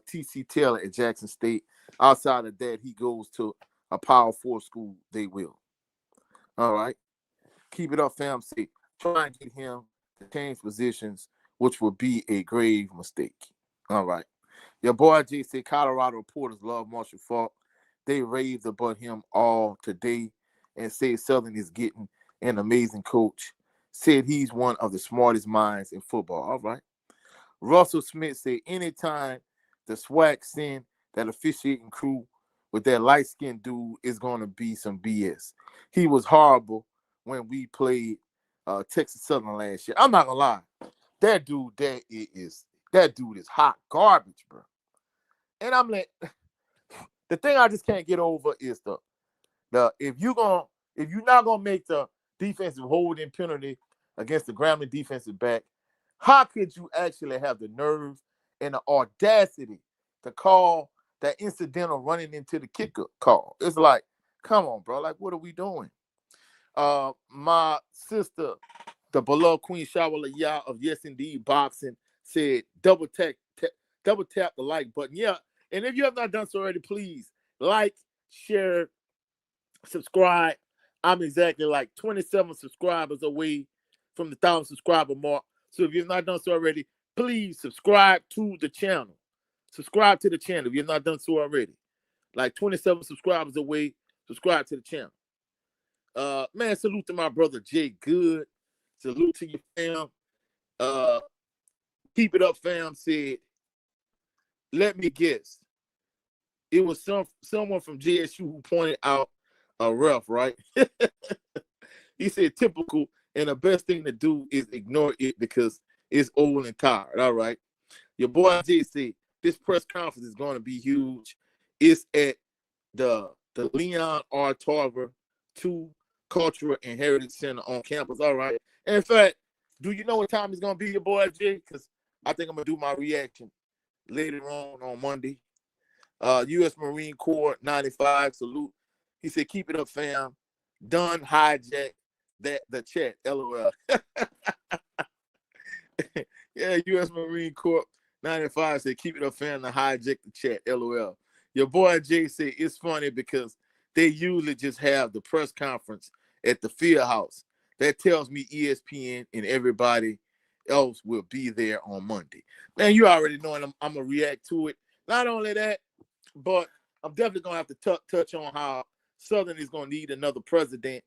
T.C. Taylor at Jackson State. Outside of that, he goes to a Power 4 school. They will. All right. Keep it up, fam. Say try and get him to change positions, which would be a grave mistake. All right. Your boy Jay said Colorado reporters love Marshall Faulk. They raved about him all today and said Southern is getting an amazing coach. Said he's one of the smartest minds in football. All right. Russell Smith said anytime the SWAC send that officiating crew with that light-skinned dude is going to be some BS. He was horrible when we played Texas Southern last year. I'm not going to lie. That dude is hot garbage, bro. And I'm like, the thing I just can't get over is the if you're not gonna make the defensive holding penalty against the Grambling defensive back, how could you actually have the nerve and the audacity to call that incidental running into the kicker call? It's like, come on, bro. Like, what are we doing? My sister, the beloved Queen Shawala Yah of Yes Indeed Boxing, said double tap the like button. Yeah. And if you have not done so already, please like, share, subscribe. I'm exactly like 27 subscribers away from the 1,000 subscriber mark. So if you've not done so already, please subscribe to the channel. Subscribe to the channel if you've not done so already. Like 27 subscribers away, subscribe to the channel. Man, salute to my brother Jay Good. Salute to your fam. Keep it up, fam. Said, let me guess. It was someone from JSU who pointed out a ref, right? He said typical, and the best thing to do is ignore it because it's old and tired. All right. Your boy Jay said this press conference is going to be huge. It's at the Leon R. Tarver II Cultural and Heritage Center on campus. All right. And in fact, do you know what time it's going to be, your boy Jay? Because I think I'm going to do my reaction later on Monday. U.S. Marine Corps 95, salute. He said, keep it up, fam. Done hijack the chat, LOL. Yeah, U.S. Marine Corps 95 said, keep it up, fam, to hijack the chat, LOL. Your boy Jay said, it's funny because they usually just have the press conference at the field house. That tells me ESPN and everybody else will be there on Monday. Man, you already know, and I'm going to react to it. Not only that, but I'm definitely going to have to touch on how Southern is going to need another president,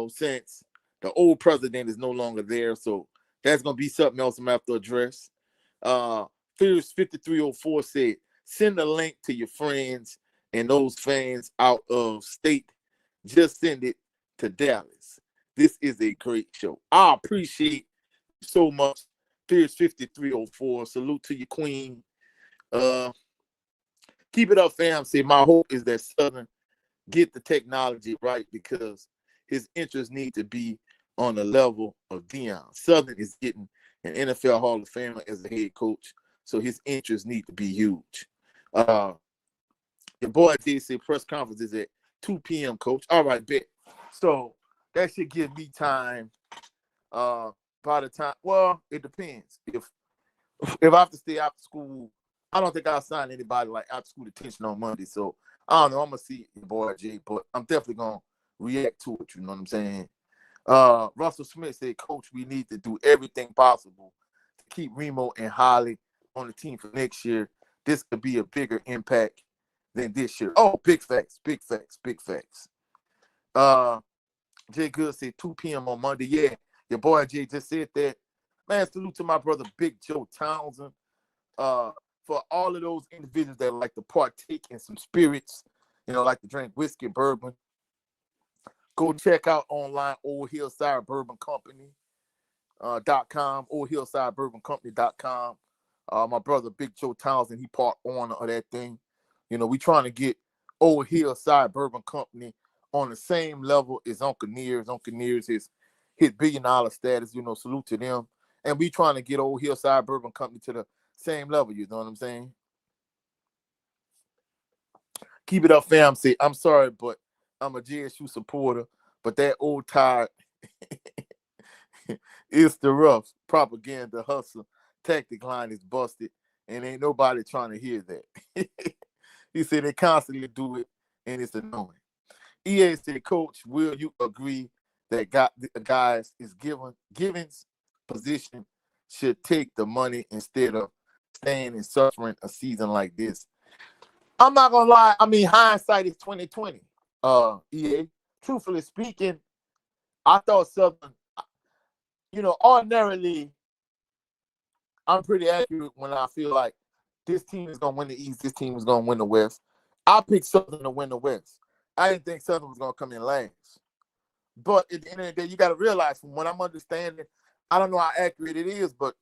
since the old president is no longer there. So that's going to be something else I'm going to have to address. Fierce 5304 said, send a link to your friends and those fans out of state. Just send it to Dallas. This is a great show. I appreciate so much. Fierce 5304. Salute to your queen. Keep it up, fam. See, my hope is that Southern get the technology right because his interests need to be on the level of Deion. Southern is getting an NFL Hall of Famer as a head coach, so his interests need to be huge. Your boy did say press conference is at 2 p.m., coach. All right, bet. So that should give me time by the time, well, it depends. If I have to stay after school, I don't think I'll sign anybody like after school detention on Monday. So I don't know. I'm gonna see your boy Jay, but I'm definitely gonna react to it. You know what I'm saying? Russell Smith said, Coach, we need to do everything possible to keep Remo and Holly on the team for next year. This could be a bigger impact than this year. Oh, big facts, big facts, big facts. Jay Good said 2 p.m. on Monday. Yeah, your boy Jay just said that. Man, salute to my brother Big Joe Townsend. For all of those individuals that like to partake in some spirits, like to drink whiskey, bourbon, go check out online Old Hillside Bourbon Company .com, Old Hillside Bourbon Company.com. My brother Big Joe Townsend, he part owner of that thing. We trying to get Old Hillside Bourbon Company on the same level as Uncle Nears. Uncle Nears is his $1 billion status, salute to them. And we trying to get Old Hillside Bourbon Company to the same level, you know what I'm saying? Keep it up, fam. Say, I'm sorry, but I'm a JSU supporter, but that old tire is the rough propaganda hustle tactic line is busted, and ain't nobody trying to hear that. He said they constantly do it, and it's annoying. EA said, Coach, will you agree that guys is Givens' position should take the money instead of staying and suffering a season like this? I'm not gonna lie. I mean, hindsight is 2020. EA. Truthfully speaking, I thought Southern. Ordinarily, I'm pretty accurate when I feel like this team is gonna win the East. This team is gonna win the West. I picked Southern to win the West. I didn't think Southern was gonna come in last. But at the end of the day, you got to realize from what I'm understanding, I don't know how accurate it is, but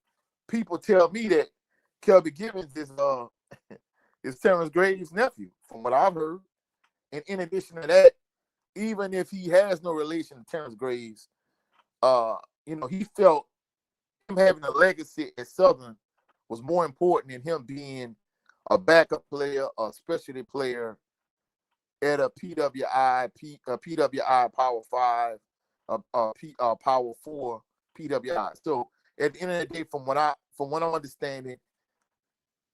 people tell me that Kelby Givens is Terrence Graves' nephew, from what I've heard. And in addition to that, even if he has no relation to Terrence Graves, he felt him having a legacy at Southern was more important than him being a backup player, a specialty player at a PWI Power 5, Power 4 PWI. So at the end of the day, from what I'm understanding,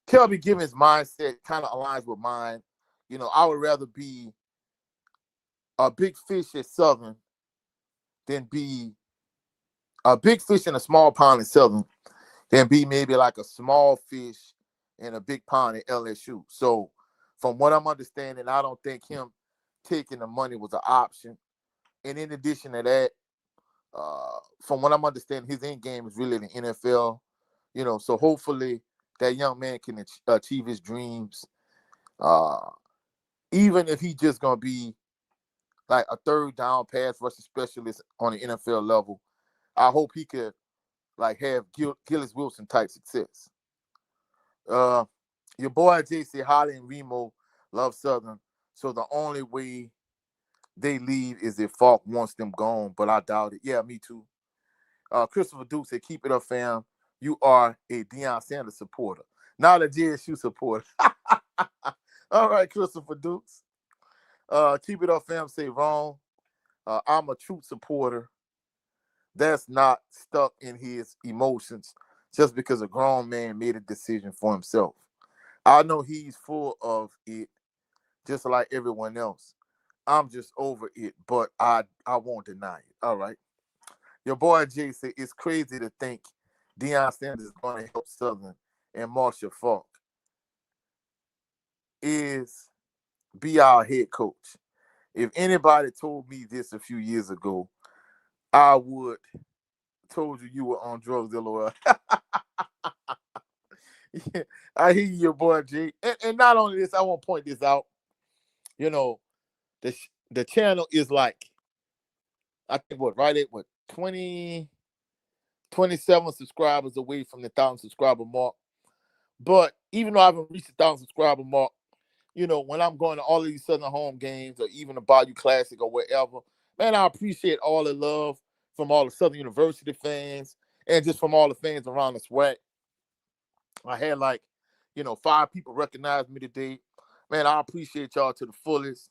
Kelby Givens' mindset kind of aligns with mine. I would rather be a big fish at Southern than be a big fish in a small pond at Southern than be maybe like a small fish in a big pond at LSU. So from what I'm understanding, I don't think him taking the money was an option. And in addition to that, from what I'm understanding, his end game is really the NFL. So hopefully that young man can achieve his dreams. Even if he's just gonna be like a third down pass rushing specialist on the NFL level, I hope he could like have Gillis Wilson type success. Your boy JC Holly and Remo love Southern, so the only way they leave is if Falk wants them gone, but I doubt it. Yeah, me too. Christopher Duke said, keep it up, fam. You are a Deion Sanders supporter, not a JSU supporter. All right, Christopher Dukes. Keep it up, fam. Say wrong. I'm a true supporter that's not stuck in his emotions just because a grown man made a decision for himself. I know he's full of it, just like everyone else. I'm just over it, but I won't deny it. All right. Your boy Jay said it's crazy to think Deion Sanders is going to help Southern and Marshall Falk be our head coach. If anybody told me this a few years ago, I would told you were on drugs, LOL. Yeah, I hear you, your boy G. And not only this, I want to point this out. The channel is like, I think right at 27 subscribers away from the 1,000 subscriber mark. But even though I haven't reached the 1,000 subscriber mark, when I'm going to all of these Southern home games or even the Bayou Classic or wherever, man, I appreciate all the love from all the Southern University fans and just from all the fans around the SWAC. I had 5 people recognize me today. Man, I appreciate y'all to the fullest.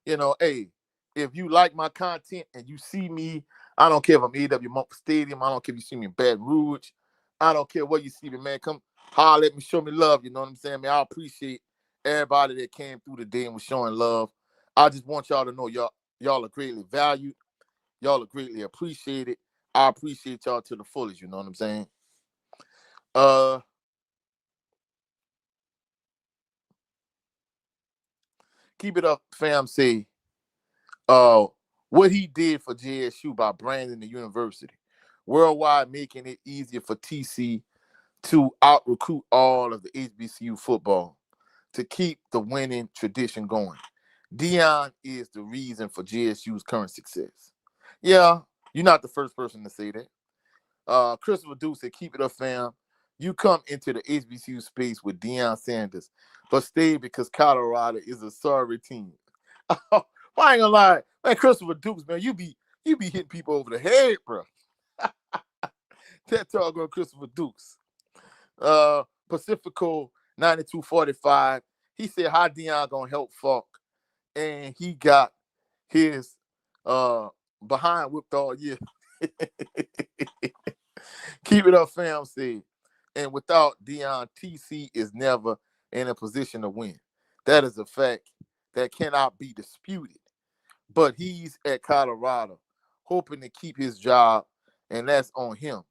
Hey, if you like my content and you see me, I don't care if I'm AW Monk Stadium. I don't care if you see me in Baton Rouge. I don't care where you see me, man. Come holler at me, show me love. You know what I'm saying, man? I appreciate everybody that came through today and was showing love. I just want y'all to know y'all are greatly valued. Y'all are greatly appreciated. I appreciate y'all to the fullest. You know what I'm saying? Keep it up, fam. Say, uh, what he did for JSU by branding the university worldwide, making it easier for TC to out recruit all of the HBCU football to keep the winning tradition going. Dion is the reason for JSU's current success. Yeah, you're not the first person to say that. Christopher Duke said, keep it up, fam. You come into the HBCU space with Deion Sanders, but stay because Colorado is a sorry team. I ain't gonna lie, man. Christopher Dukes, man, you be hitting people over the head, bro. That talk on Christopher Dukes. Pacifico 9245. He said, how Deion gonna help Falk? And he got his behind whipped all year. Keep it up, fam. Said, and without Deion, TC is never in a position to win. That is a fact that cannot be disputed. But he's at Colorado, hoping to keep his job, and that's on him.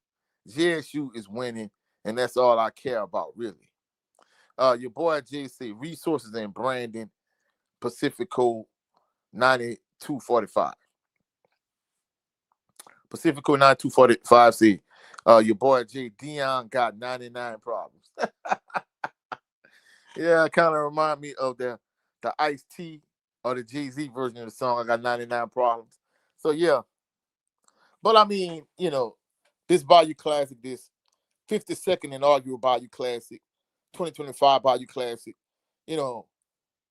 JSU is winning, and that's all I care about, really. Your boy JC, resources and branding, Pacifico 9245. Pacifico 9245 see, your boy J Dion got 99 problems. Yeah, it kind of remind me of the Ice-T or the Jay-Z version of the song, I got 99 problems. So yeah. But I mean, this Bayou Classic, this 52nd inaugural Bayou Classic, 2025 Bayou Classic,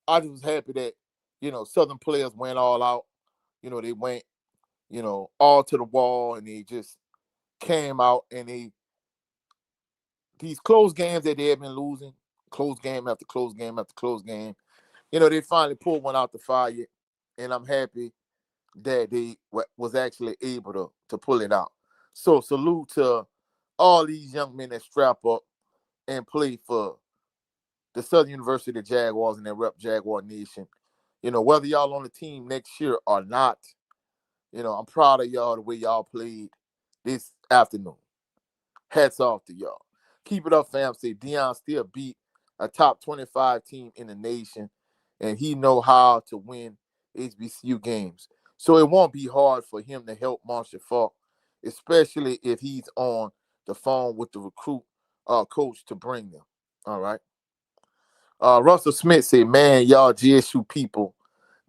I just was happy that, Southern players went all out. They went, all to the wall, and they just came out, and these close games that they have been losing, close game after close game after close game, they finally pulled one out the fire, and I'm happy that they was actually able to pull it out. So salute to all these young men that strap up and play for the Southern University Jaguars and their rep Jaguar Nation. Whether y'all on the team next year or not, I'm proud of y'all the way y'all played this afternoon. Hats off to y'all. Keep it up, fam. Say Deion still beat a top 25 team in the nation, and he know how to win HBCU games. So it won't be hard for him to help Marshall Faulk, especially if he's on the phone with the recruit coach to bring them. All right. Russell Smith said, man, y'all GSU people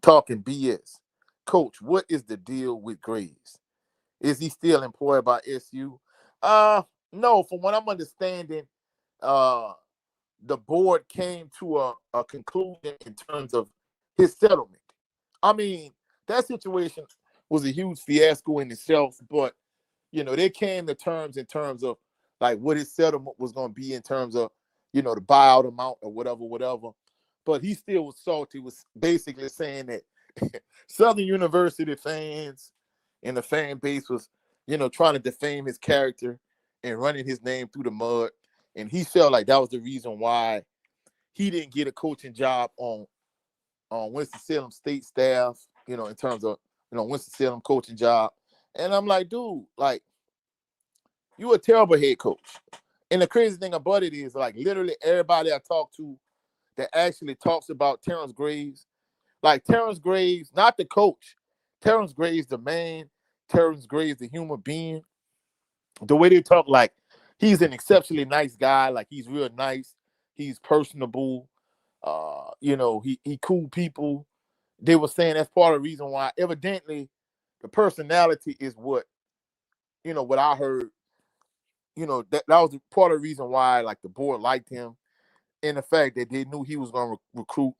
talking BS. Coach, what is the deal with Graves? Is he still employed by SU? No, from what I'm understanding, the board came to a conclusion in terms of his settlement. I mean, that situation was a huge fiasco in itself, but they came to terms in terms of like what his settlement was going to be in terms of, the buyout amount or whatever. But he still was salty, was basically saying that Southern University fans and the fan base was, trying to defame his character and running his name through the mud. And he felt like that was the reason why he didn't get a coaching job on Winston-Salem state staff, in terms of, Winston-Salem coaching job. And I'm like, dude, like, you a terrible head coach. And the crazy thing about it is, like, literally everybody I talk to that actually talks about Terrence Graves, like Terrence Graves, not the coach, Terrence Graves, the man, Terrence Graves, the human being, the way they talk, like, he's an exceptionally nice guy, like, he's real nice, he's personable, he cool people. They were saying that's part of the reason why, evidently, the personality is what I heard, that was part of the reason why, like, the board liked him, and the fact that they knew he was going to recruit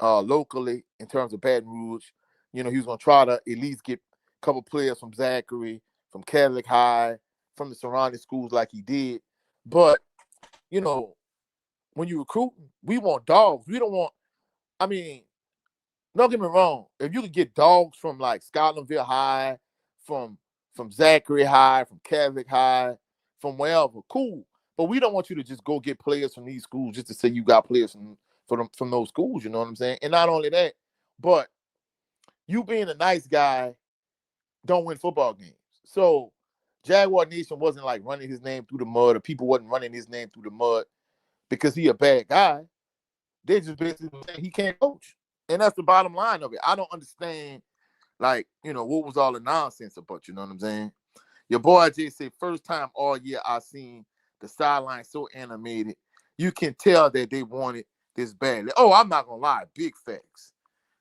locally in terms of Baton Rouge. He was going to try to at least get a couple players from Zachary, from Catholic High, from the surrounding schools like he did. But, when you recruit, we want dogs. We don't want, I mean, don't get me wrong. If you could get dogs from like Scotlandville High, from Zachary High, from Catholic High, from wherever, cool. But we don't want you to just go get players from these schools just to say you got players from those schools. You know what I'm saying? And not only that, but you being a nice guy, don't win football games. So Jaguar Nation wasn't like running his name through the mud, or people wasn't running his name through the mud because he a bad guy. They just basically saying he can't coach. And that's the bottom line of it. I don't understand, like, what was all the nonsense about, you know what I'm saying? Your boy Jay said, first time all year I seen the sideline so animated. You can tell that they wanted this badly. Oh, I'm not going to lie. Big facts.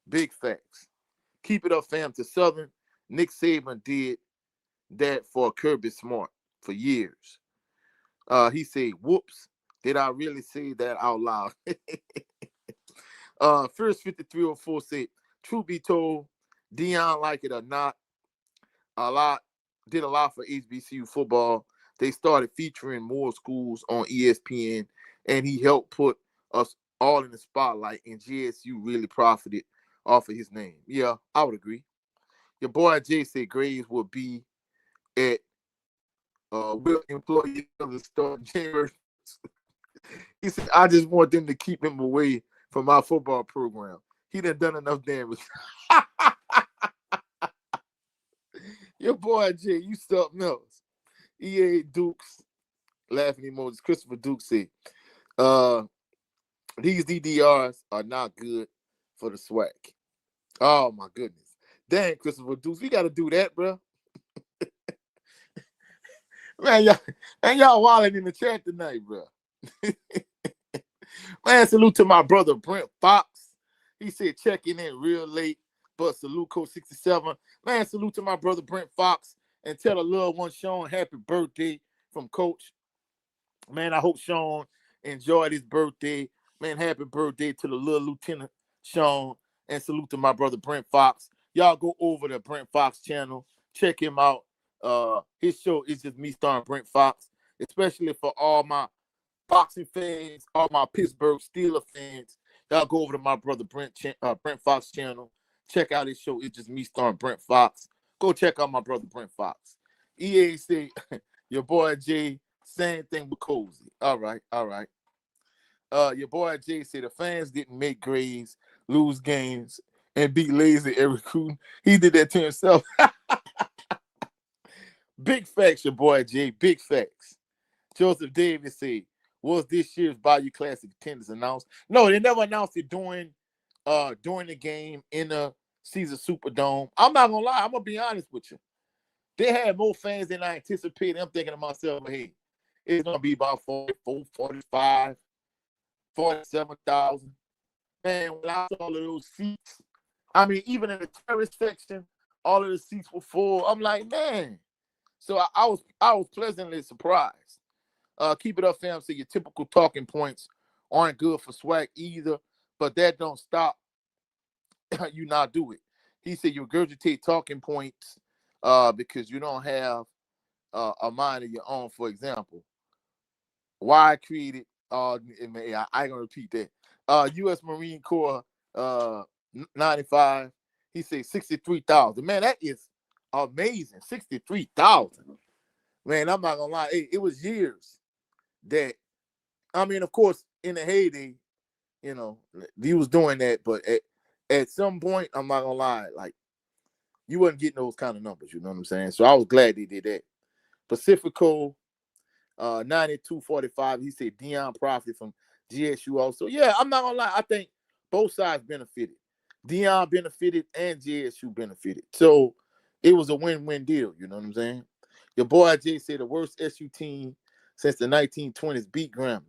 Big facts. Keep it up, fam, to Southern. Nick Saban did that for Kirby Smart for years. He said, whoops, did I really say that out loud? First 5304 said, truth be told, Dion, like it or not, did a lot for HBCU football. They started featuring more schools on ESPN, and he helped put us all in the spotlight, and GSU really profited off of his name. Yeah, I would agree. Your boy Jay said grades will be at will employee of the start January. He said, I just want them to keep him away from our football program. He done enough damage. Your boy Jay, you something else. EA Dukes, laughing emojis. Christopher Duke said, these DDRs are not good for the swag. Oh my goodness. Dang, Christopher Dukes, we gotta do that, bro. y'all wilding in the chat tonight, bro. Man, salute to my brother Brent Fox. He said checking in real late, but salute Coach 67. Man, salute to my brother Brent Fox, and tell the little one Sean happy birthday from Coach. Man, I hope Sean enjoyed his birthday. Man, happy birthday to the little Lieutenant Sean, and salute to my brother Brent Fox. Y'all go over to Brent Fox channel, check him out. His show is just me starring Brent Fox, especially for all my boxing fans, all my Pittsburgh Steelers fans. Y'all go over to my brother Brent Fox channel. Check out his show. It's just me starring Brent Fox. Go check out my brother Brent Fox. EA say, your boy Jay, same thing with Cozy. All right. Your boy Jay said the fans didn't make grades, lose games, and be lazy at recruiting. He did that to himself. Big facts, your boy Jay. Big facts. Joseph Davis said, was this year's Bayou Classic attendance announced? No, they never announced it during the game in the Caesar Superdome. I'm not gonna lie, I'm gonna be honest with you. They had more fans than I anticipated. I'm thinking to myself, hey, it's gonna be about 44, 45, 47,000. Man, when I saw all of those seats, I mean, even in the terrace section, all of the seats were full. I'm like, man. So I was pleasantly surprised. Keep it up, fam. So your typical talking points aren't good for swag either, but that don't stop you not do it. He said you regurgitate talking points because you don't have a mind of your own. For example, why I created I ain't gonna repeat that. U.S. Marine Corps 95. He said 63,000. Man, that is amazing. 63,000. Man, I'm not gonna lie. It was years that, I mean, of course, in the heyday, he was doing that, but at some point, I'm not gonna lie, like, you wasn't getting those kind of numbers, you know what I'm saying? So I was glad they did that. Pacifico 9245, he said Dion profited from GSU also. Yeah, I'm not gonna lie, I think both sides benefited. Dion benefited and GSU benefited. So it was a win-win deal, you know what I'm saying? Your boy Jay said the worst SU team since the 1920s beat Grambling.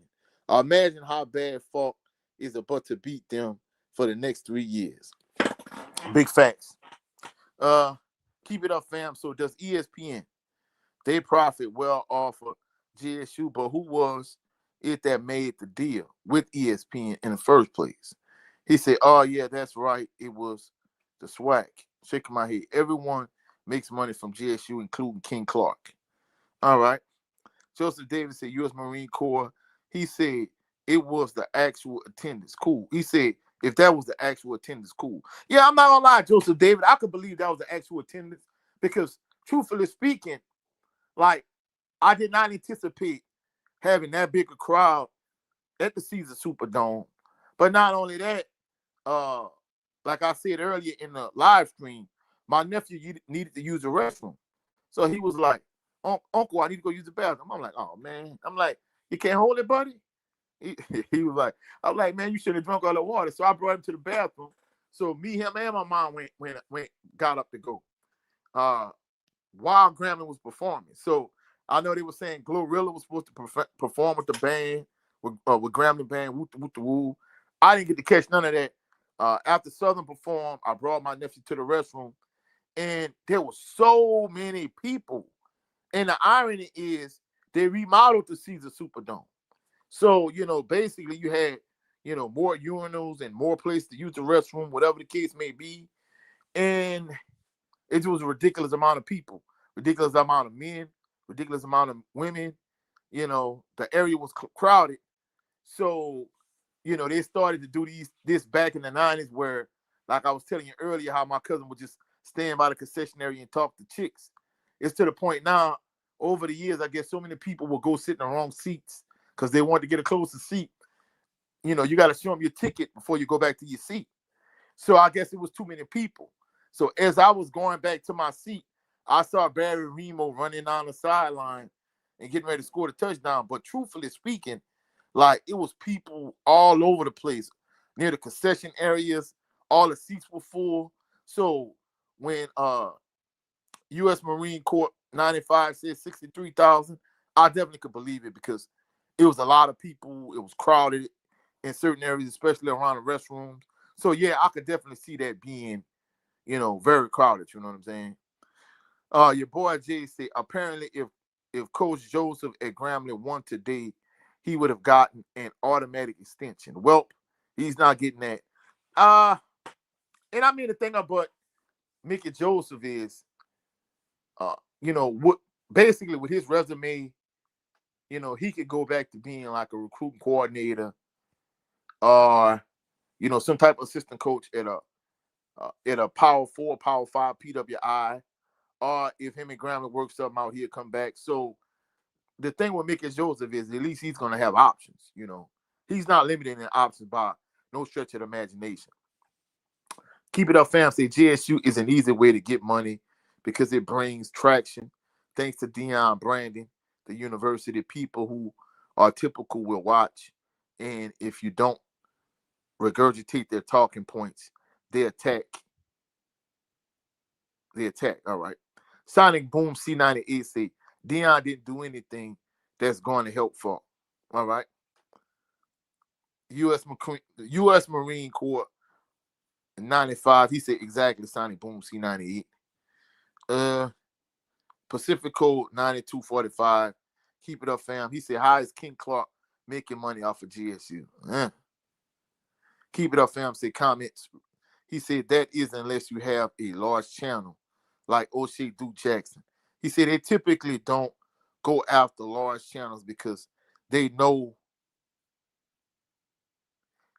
Imagine how bad Falk is about to beat them for the next 3 years. Big facts. Keep it up, fam. So does ESPN. They profit well off of GSU, but who was it that made the deal with ESPN in the first place? He said, oh, yeah, that's right. It was the swag. Shaking my head. Everyone makes money from GSU, including King Clark. All right. Joseph Davis said U.S. Marine Corps. He said it was the actual attendance. Cool. He said if that was the actual attendance, cool. Yeah, I'm not gonna lie, Joseph David. I could believe that was the actual attendance because, truthfully speaking, like, I did not anticipate having that big a crowd at the Caesar Superdome. But not only that, like I said earlier in the live stream, my nephew needed to use the restroom. So he was like, Uncle, I need to go use the bathroom. I'm like, oh, man. I'm like, you can't hold it, buddy? He, he was like, I'm like, man, you should have drunk all the water. So I brought him to the bathroom. So me, him, and my mom got up to go. While Grambling was performing. So I know they were saying Glorilla was supposed to perform with the band, with Grambling band, woo woo woo. I didn't get to catch none of that. After Southern performed, I brought my nephew to the restroom, and there were so many people. And the irony is they remodeled the Caesar Superdome. So, basically you had, more urinals and more places to use the restroom, whatever the case may be. And it was a ridiculous amount of people, ridiculous amount of men, ridiculous amount of women. The area was crowded. So, they started to do this back in the 90s where, like I was telling you earlier, how my cousin would just stand by the concessionary and talk to chicks. It's to the point now, over the years, I guess so many people will go sit in the wrong seats because they want to get a closer seat. You got to show them your ticket before you go back to your seat. So I guess it was too many people. So as I was going back to my seat, I saw Barry Remo running down the sideline and getting ready to score the touchdown. But truthfully speaking, like, it was people all over the place, near the concession areas. All the seats were full. So when U.S. Marine Corps 95 said 63,000, I definitely could believe it because it was a lot of people. It was crowded in certain areas, especially around the restrooms. So, yeah, I could definitely see that being, very crowded. You know what I'm saying? Your boy Jay said, apparently if Coach Joseph at Grambling won today, he would have gotten an automatic extension. Well, he's not getting that. And I mean, the thing about Mickey Joseph is, what basically with his resume, he could go back to being like a recruiting coordinator or, some type of assistant coach at a Power 4, Power 5 PWI. Or if him and Grambling work something out, he'll come back. So the thing with Mickey Joseph is at least he's going to have options, He's not limited in options by no stretch of the imagination. Keep it up, fam. Say GSU is an easy way to get money because it brings traction. Thanks to Deion Brandon, the university, people who are typical will watch. And if you don't regurgitate their talking points, they attack. All right. Sonic Boom C98 say Deion didn't do anything that's going to help fall. All right. U.S. Marine Corps 95. He said exactly. Sonic Boom C98. Pacific Code 9245. Keep it up, fam. He said, how is King Clark making money off of GSU? Keep it up, fam. Say comments. He said that is unless you have a large channel like O'Shea Duke Jackson. He said they typically don't go after large channels because they know.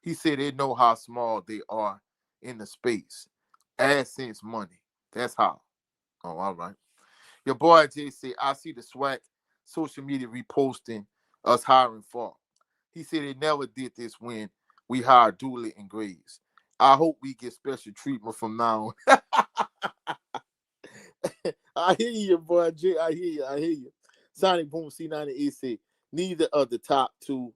He said they know how small they are in the space. AdSense money. That's how. Oh, all right. Your boy Jay said, I see the swag social media reposting us hiring for. He said they never did this when we hired Dooley and Graves. I hope we get special treatment from now on. I hear you, boy Jay. I hear you. Sonic Boom C98 said, neither of the top two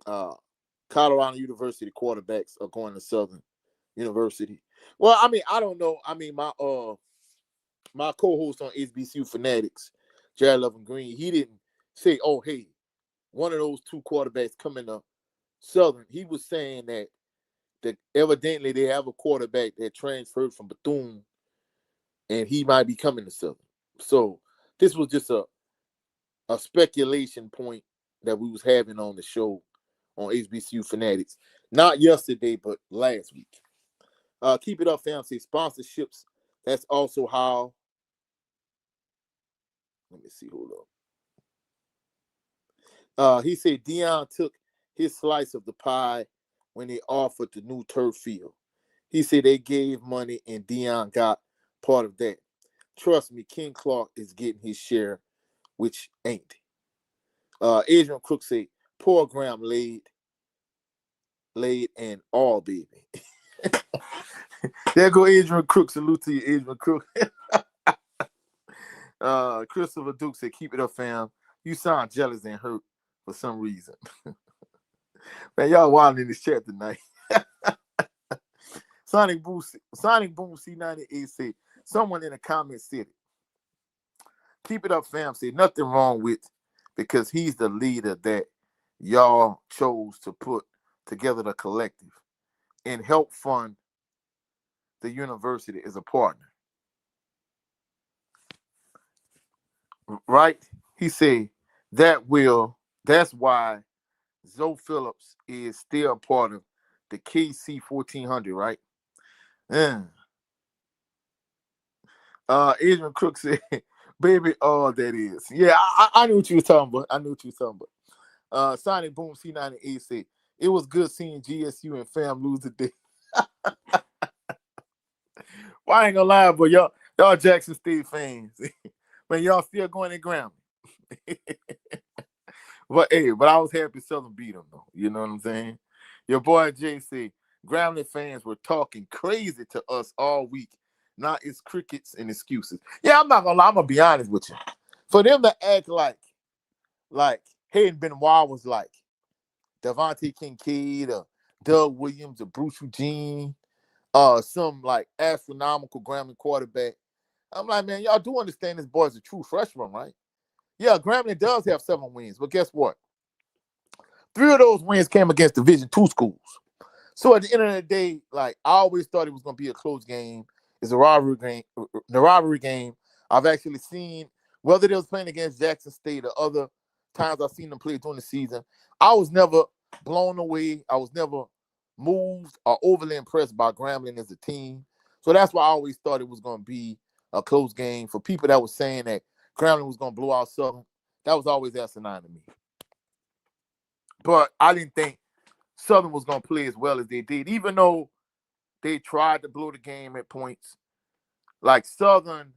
Colorado University quarterbacks are going to Southern University. Well, I mean, I don't know. I mean, my co-host on HBCU Fanatics, Jared Lovin Green, he didn't say, oh, hey, one of those two quarterbacks coming to Southern. He was saying that evidently they have a quarterback that transferred from Bethune, and he might be coming to Southern. So this was just a speculation point that we was having on the show on HBCU Fanatics. Not yesterday, but last week. Keep it up, fam. Say sponsorships. That's also how. Let me see. Hold up. He said Deion took his slice of the pie when they offered the new turf field. He said they gave money and Deion got part of that. Trust me, King Clark is getting his share, which ain't. Adrian Crook said, poor Graham laid and all, baby. There go Adrian Crook. Salute to you, Adrian Crook. Christopher Duke said, keep it up, fam. You sound jealous and hurt for some reason. Man, y'all wild in this chat tonight. Sonic Boom C98 said, someone in the comments said it. Keep it up, fam. Said nothing wrong with, because he's the leader that y'all chose to put together the collective and help fund the university as a partner. Right? He said that's why Zoe Phillips is still part of the KC 1400, right? Adrian Crook said, baby, all that is. Yeah, I knew what you was talking about. Sonic Boom C98 said, it was good seeing GSU and fam lose today. Well, I ain't gonna lie, but y'all Jackson State fans. Man, y'all still going to Grammy. But I was happy Southern beat them though. You know what I'm saying? Your boy Jay said, Grambling fans were talking crazy to us all week. Now it's crickets and excuses. Yeah, I'm not gonna lie, I'm gonna be honest with you. For them to act like Hayden Benoit was like Devontae Kincaid or Doug Williams or Bruce Eugene, some like astronomical Grambling quarterback. I'm like, man, y'all do understand this boy's a true freshman, right? Yeah, Grambling does have 7 wins, but guess what? 3 of those wins came against Division II schools. So at the end of the day, like, I always thought it was going to be a close game. It's a rivalry game. The rivalry game. I've actually seen, whether they was playing against Jackson State or other times I've seen them play during the season, I was never blown away. I was never moved or overly impressed by Grambling as a team. So that's why I always thought it was going to be a close game. For people that was saying that Grambling was going to blow out Southern, that was always asinine to me. But I didn't think Southern was going to play as well as they did, even though they tried to blow the game at points. Like, Southern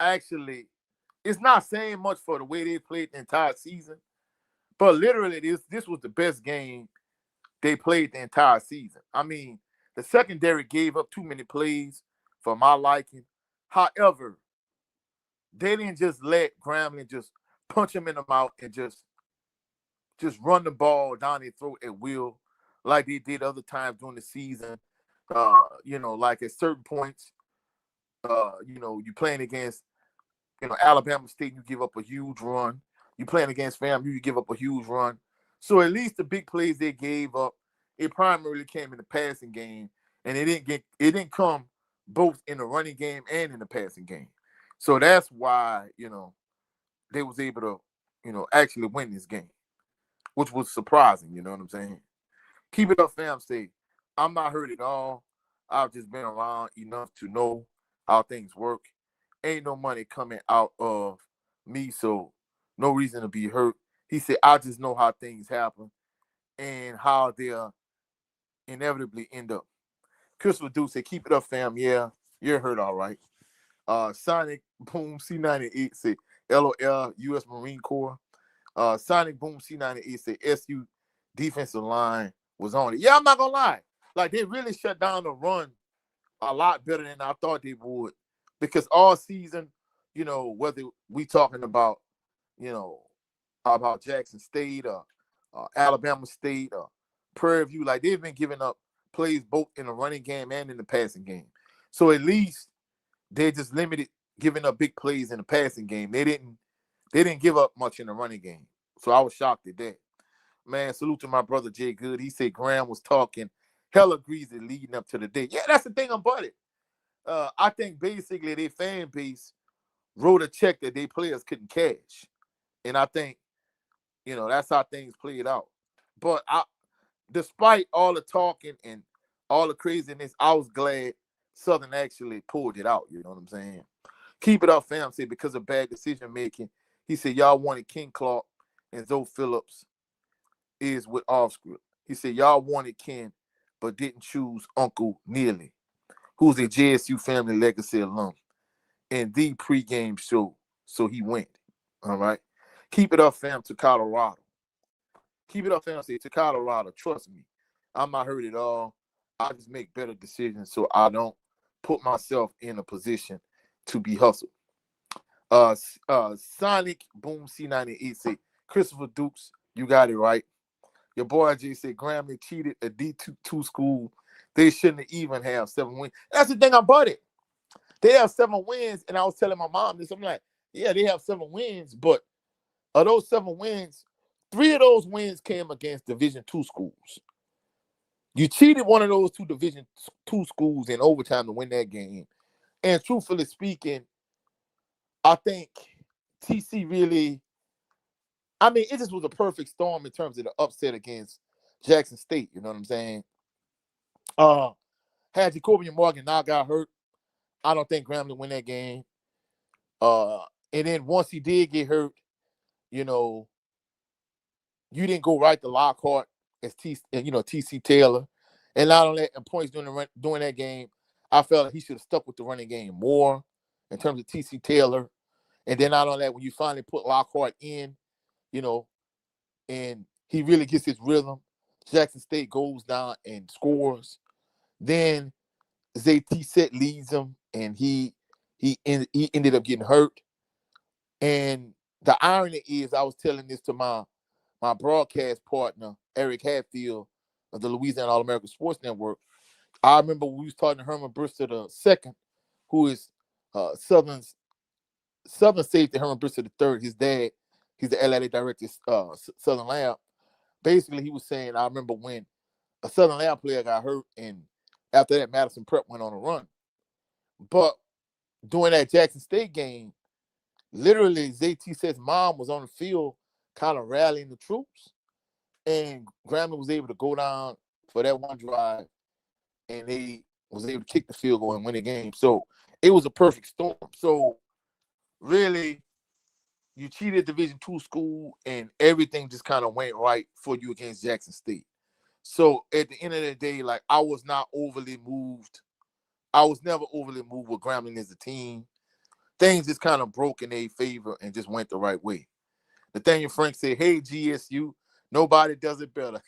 actually, it's not saying much for the way they played the entire season, but literally this was the best game they played the entire season. I mean, the secondary gave up too many plays for my liking. However, they didn't just let Grambling just punch them in the mouth and just run the ball down their throat at will like they did other times during the season. Like at certain points, you're playing against, Alabama State, you give up a huge run. You're playing against FAMU, you give up a huge run. So at least the big plays they gave up, it primarily came in the passing game, and it didn't come both in the running game and in the passing game. So that's why, they was able to, actually win this game, which was surprising, you know what I'm saying? Keep it up, fam. Say, I'm not hurt at all. I've just been around enough to know how things work. Ain't no money coming out of me, so no reason to be hurt. He said, I just know how things happen and how they'll inevitably end up. Christopher Duke said, keep it up, fam. Yeah, you're hurt all right. Sonic Boom C98 said, LOL, U.S. Marine Corps. Sonic Boom C98 said, SU defensive line was on it. Yeah, I'm not gonna lie. Like, they really shut down the run a lot better than I thought they would. Because all season, whether we talking about, about Jackson State or Alabama State or Prairie View, like, they've been giving up plays both in the running game and in the passing game. So at least they just limited giving up big plays in the passing game. They didn't give up much in the running game. So I was shocked at that. Man, salute to my brother Jay Good. He said Graham was talking hella greasy leading up to the day. Yeah, that's the thing about it. I think basically their fan base wrote a check that their players couldn't cash. And I think, that's how things played out. But despite all the talking and all the craziness, I was glad Southern actually pulled it out. You know what I'm saying? Keep it up, fam. Said because of bad decision making. He said y'all wanted King Clark and Zoe Phillips is with off script. He said y'all wanted Ken, but didn't choose Uncle Neely, who's a JSU family legacy alum, in the pregame show. So he went. All right. Keep it up, fam, to Colorado. Keep it up, fam. Say to Colorado. Trust me. I'm not hurt at all. I just make better decisions so I don't put myself in a position to be hustled. Sonic Boom C98 say Christopher Dukes, you got it right. Your boy J said Grambling cheated a D2 school. They shouldn't even have 7 wins. That's the thing about it. They have 7 wins, and I was telling my mom this. I'm like, yeah, they have 7 wins, but of those 7 wins, 3 of those wins came against Division II schools. You cheated one of those two Division II schools in overtime to win that game. And truthfully speaking, I think TC really, I mean, it just was a perfect storm in terms of the upset against Jackson State. You know what I'm saying? Had Jacobian Morgan now got hurt, I don't think Grambling win that game. Uh, and then once he did get hurt, you know, you didn't go right to Lockhart as TC Taylor, and not only that, points during that game, I felt like he should have stuck with the running game more in terms of TC Taylor. And then not only that, when you finally put Lockhart in, you know, and he really gets his rhythm, Jackson State goes down and scores. Then ZT Set leads him, and he ended up getting hurt. And the irony is, I was telling this to my broadcast partner, Eric Hatfield of the Louisiana All-American Sports Network. I remember we was talking to Herman Brister II, who is Southern safety Herman Brister III. His dad, he's the LA director, Southern Lab. Basically, he was saying, I remember when a Southern Lab player got hurt, and after that, Madison Prep went on a run. But during that Jackson State game, literally, ZT says mom was on the field kind of rallying the troops. And Grambling was able to go down for that one drive, and they was able to kick the field goal and win the game. So it was a perfect storm. So really, you cheated Division II school, and everything just kind of went right for you against Jackson State. So at the end of the day, like, I was not overly moved. I was never overly moved with Grambling as a team. Things just kind of broke in their favor and just went the right way. Nathaniel Frank said, hey, GSU, nobody does it better.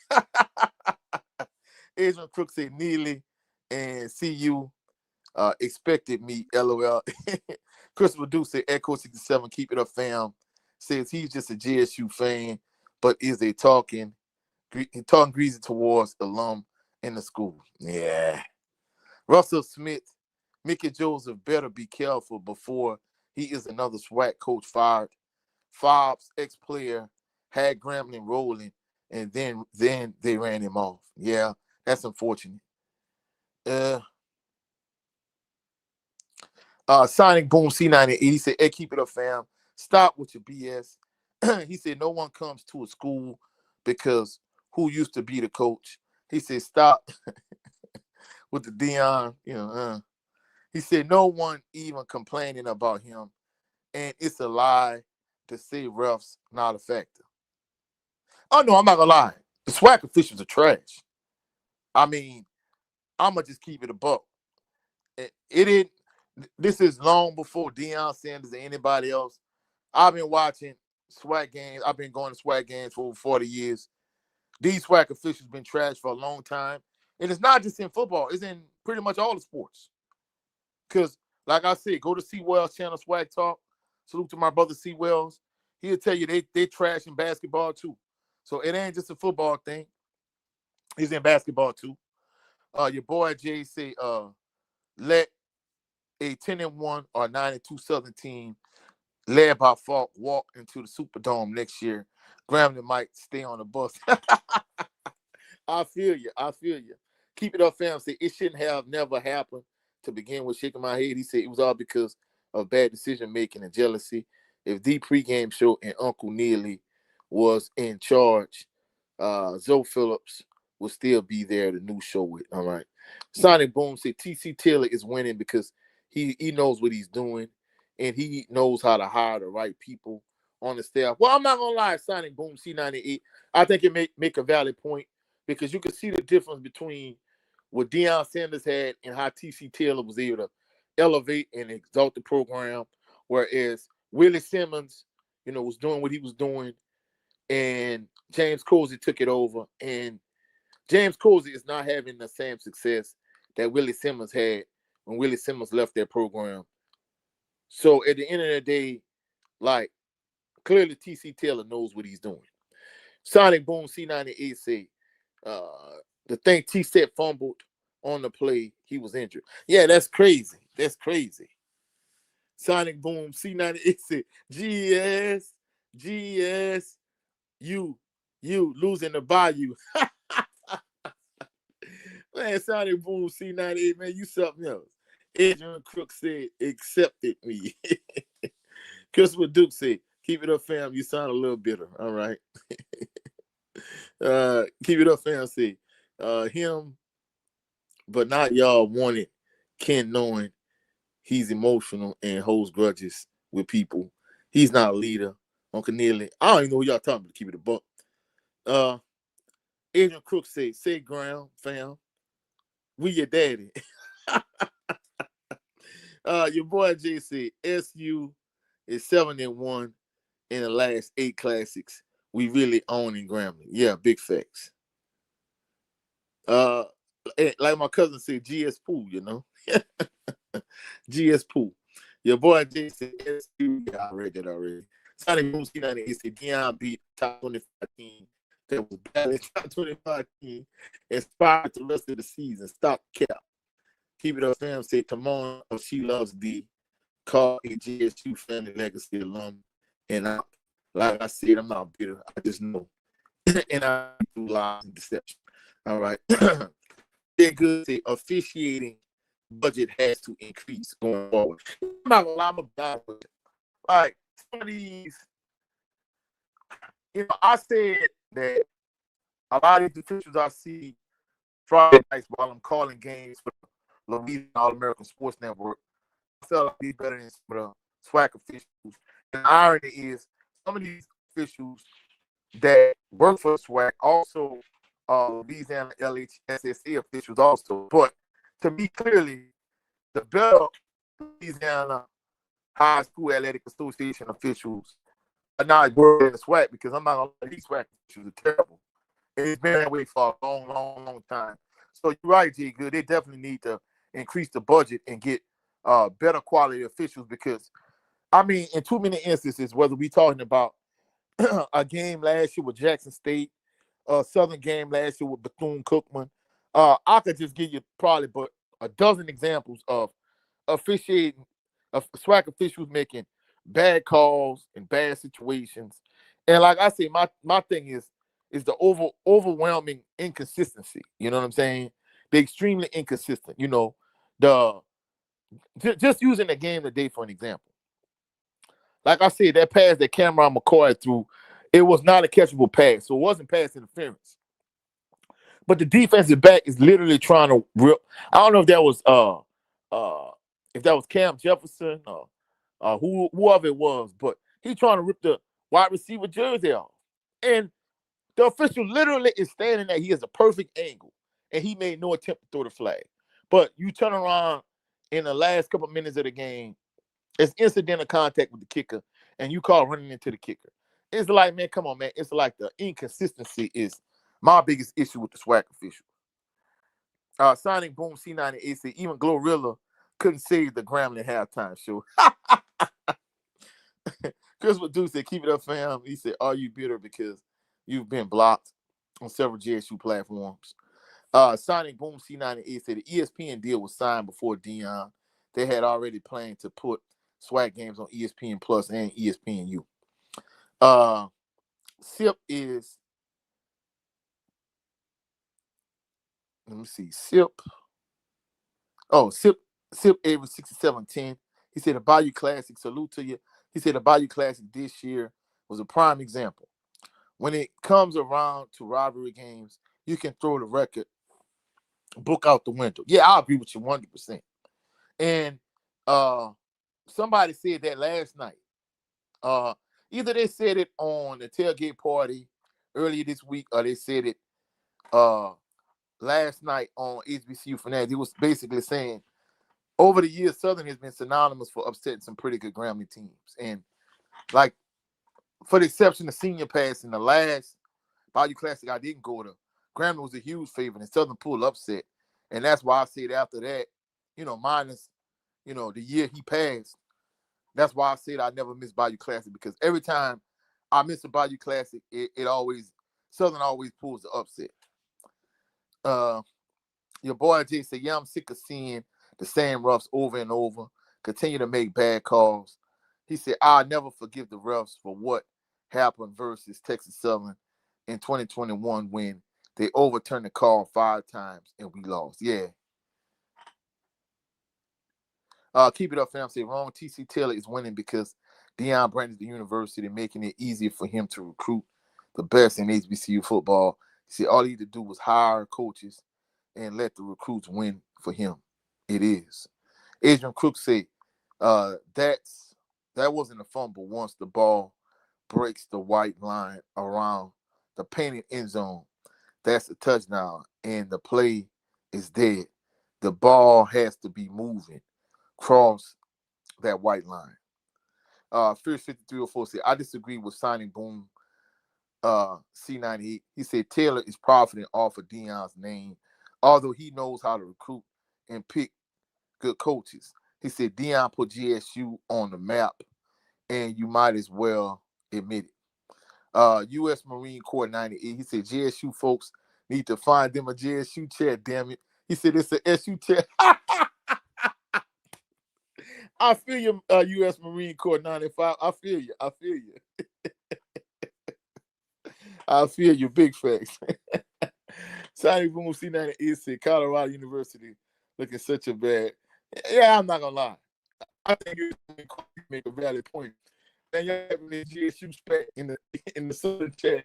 Adrian Crook said, Neely and CU expected me, LOL. Christopher Duke said, Echo 67, keep it up, fam. Says he's just a GSU fan, but is they talking greasy towards alum in the school. Yeah. Russell Smith, Mickey Joseph better be careful before he is another SWAC coach fired. Fobbs, ex-player, had Grambling rolling, and then they ran him off. Yeah, that's unfortunate. Sonic Boom C98, he said, hey, keep it up, fam. Stop with your BS. He said, no one comes to a school because who used to be the coach. He said, stop with the Dion, He said, no one even complaining about him, and it's a lie to say refs not a factor. Oh, no, I'm not going to lie. The SWAC officials are trash. I mean, I'm going to just keep it a buck. This is long before Deion Sanders or anybody else. I've been watching SWAC games. I've been going to SWAC games for over 40 years. These SWAC officials been trash for a long time. And it's not just in football. It's in pretty much all the sports. Because, like I said, go to C. Wells channel, SWAC Talk. Salute to my brother C. Wells. He'll tell you they trash in basketball too. So it ain't just a football thing. He's in basketball too. Your boy Jay say, let a 10-1 or 9-2 Southern team led by Falk walk into the Superdome next year. Grambling might stay on the bus. I feel you. Keep it up, fam. Say it shouldn't have never happened to begin with. Shaking my head. He said it was all because of bad decision making and jealousy. If the pregame show and Uncle Neely was in charge, Zoe Phillips will still be there. The new show with. All right. Sonic Boom said TC Taylor is winning because he knows what he's doing, and he knows how to hire the right people on the staff. Well, I'm not gonna lie, Sonic Boom C98. I think it make a valid point because you can see the difference between what Deion Sanders had and how TC Taylor was able to elevate and exalt the program, whereas Willie Simmons, was doing what he was doing, and James Cozy took it over, and James Cozy is not having the same success that Willie Simmons had when Willie Simmons left that program. So at the end of the day, like, clearly TC Taylor knows what he's doing. Sonic Boom C98 said, the thing T-Set fumbled on the play, he was injured. Yeah, that's crazy. That's crazy. Sonic Boom C98 said, GS, you losing the Bayou. Man, Sonic Boom C98, man, you something else. Adrian Crook said, accepted me. Christopher Duke said, keep it up, fam. You sound a little bitter. All right. Keep it up, fam. Said, him, but not y'all wanted Ken knowing he's emotional and holds grudges with people. He's not a leader. Uncle Neely. I don't even know who y'all talking about. Keep it a buck. Adrian Crook said, say ground, fam. We your daddy. Your boy Jay said, SU is 7-1 in the last 8 classics. We really own in Grambling. Yeah, big facts. Like my cousin said, GS Pool, you know. GS Pool. Your boy Jay said, SU. Yeah, I read that already. Sonic Boom C98 said, Deion beat top 25 team that was bad at top 25 team, inspired the rest of the season. Stop cap. Keep it up, fam. Say, come on, she loves D. Call a GSU family legacy alum. And like I said, I'm not bitter. I just know. And I do lies and deception. All right. They're good. Say, officiating budget has to increase going forward. I'm not gonna lie, I'm about it. Like, some of these, I said that a lot of these officials I see Friday nights while I'm calling games for the Louisiana All-American Sports Network, I felt like they'd be better than some of the SWAC officials. And the irony is, some of these officials that work for SWAC also Louisiana LHSSA officials also. But to me, clearly, the better Louisiana High School Athletic Association officials are not working in the SWAC, because I'm not going to lie, these SWAC officials are terrible. And it's been that way for a long, long, long time. So you're right, G. Good. They definitely need to increase the budget and get better quality officials, because, I mean, in too many instances, whether we're talking about a game last year with Jackson State, a Southern game last year with Bethune-Cookman, I could just give you probably but a dozen examples of officiating, of SWAC officials making bad calls in bad situations. And like I say, my thing is the overwhelming inconsistency. You know what I'm saying? They're extremely inconsistent. You know, just using the game today for an example. Like I said, that pass that Cameron McCoy threw, it was not a catchable pass, so it wasn't pass interference. But the defensive back is literally trying to rip. I don't know if that was Cam Jefferson or whoever it was, but he's trying to rip the wide receiver jersey off. And the official literally is standing there. He has a perfect angle, and he made no attempt to throw the flag. But you turn around in the last couple of minutes of the game, it's incidental contact with the kicker, and you call running into the kicker. It's like, man, come on, man. It's like the inconsistency is my biggest issue with the SWAC official. Sonic Boom C98 said even Glorilla couldn't save the Grambling halftime show. Chris Duke said, keep it up, fam. He said, are you bitter because you've been blocked on several JSU platforms? Sonic Boom C98 said the ESPN deal was signed before Deion. They had already planned to put SWAC games on ESPN Plus and ESPNU. SIP is, let me see, SIP Avery 6710. He said the Bayou Classic, salute to you. He said the Bayou Classic this year was a prime example. When it comes around to rivalry games, you can throw the record book out the window. Yeah, I agree with you 100%. And somebody said that last night. Either they said it on the tailgate party earlier this week, or they said it last night on HBCU Fanatics. He was basically saying, over the years, Southern has been synonymous for upsetting some pretty good Grambling teams. And like, for the exception of Senior Pass in the last Bayou Classic I didn't go to, Grambling was a huge favorite, and Southern pulled upset. And that's why I said after that, minus, the year he passed, that's why I said I never miss Bayou Classic, because every time I miss a Bayou Classic, it always, Southern always pulls the upset. Your boy Jay said, yeah, I'm sick of seeing the same refs over and over, continue to make bad calls. He said, I'll never forgive the refs for what happened versus Texas Southern in 2021 when they overturned the call 5 times and we lost. Yeah. Keep it up, fam. Say, wrong. TC Taylor is winning because Deion branded the university, making it easier for him to recruit the best in HBCU football. See, all he had to do was hire coaches and let the recruits win for him. It is. Adrian Crook said, that wasn't a fumble once the ball breaks the white line around the painted end zone. That's a touchdown, and the play is dead. The ball has to be moving across that white line. Fierce 5304 said, I disagree with signing Boom C98. He said Taylor is profiting off of Deion's name, although he knows how to recruit and pick good coaches. He said Deion put GSU on the map, and you might as well admit it. U.S. Marine Corps 98. He said GSU folks need to find them a GSU chair, damn it. He said it's a SU chair. I feel you, U.S. Marine Corps 95. I feel you. I feel you. Big facts. Sonny Boom C98 said Colorado University looking such a bad. Yeah, I'm not going to lie. I think you make a valid point. And you're having the GSU spec in the Southern chat.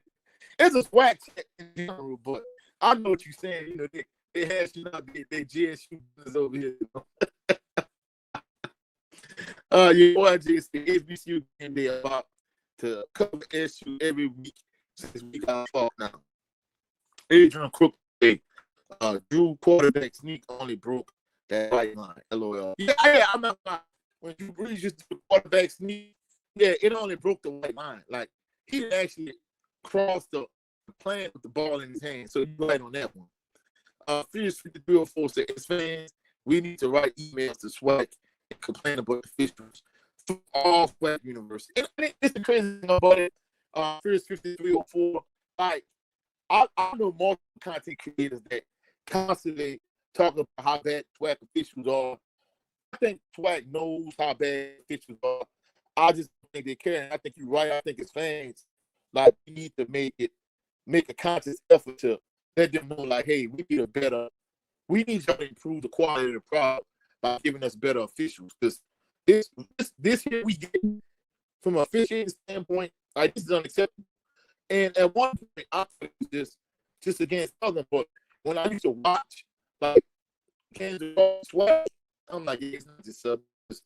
It's a swag chat in general, but I know what you're saying. They hashing out their GSU over here. Your boy just said HBCU game day about to cover SU every week since we got off now. Adrian Crook, Drew quarterback sneak only broke that white line. LOL. Yeah, I'm not lying. When Drew Brees just did the quarterback sneak, yeah, it only broke the white line. Like, he actually crossed the plane with the ball in his hand. So you're right on that one. Fierce 5304 said, as fans, we need to write emails to SWAC and complain about the officials from all SWAC universities. And it's the crazy thing about it. Fierce 5304, like, I know multiple content creators that constantly talk about how bad SWAC officials are. I think SWAC knows how bad officials are. I just think they care. And I think you're right. I think as fans, like, we need to make a conscious effort to let them know, like, hey, we need y'all to improve the quality of the product by giving us better officials. Because this here we get from an officiating standpoint, like, this is unacceptable. And at one point, I was just against Southern, but when I used to watch, like, Kansas SWAC, I'm like, yeah, it's not just Southern, it's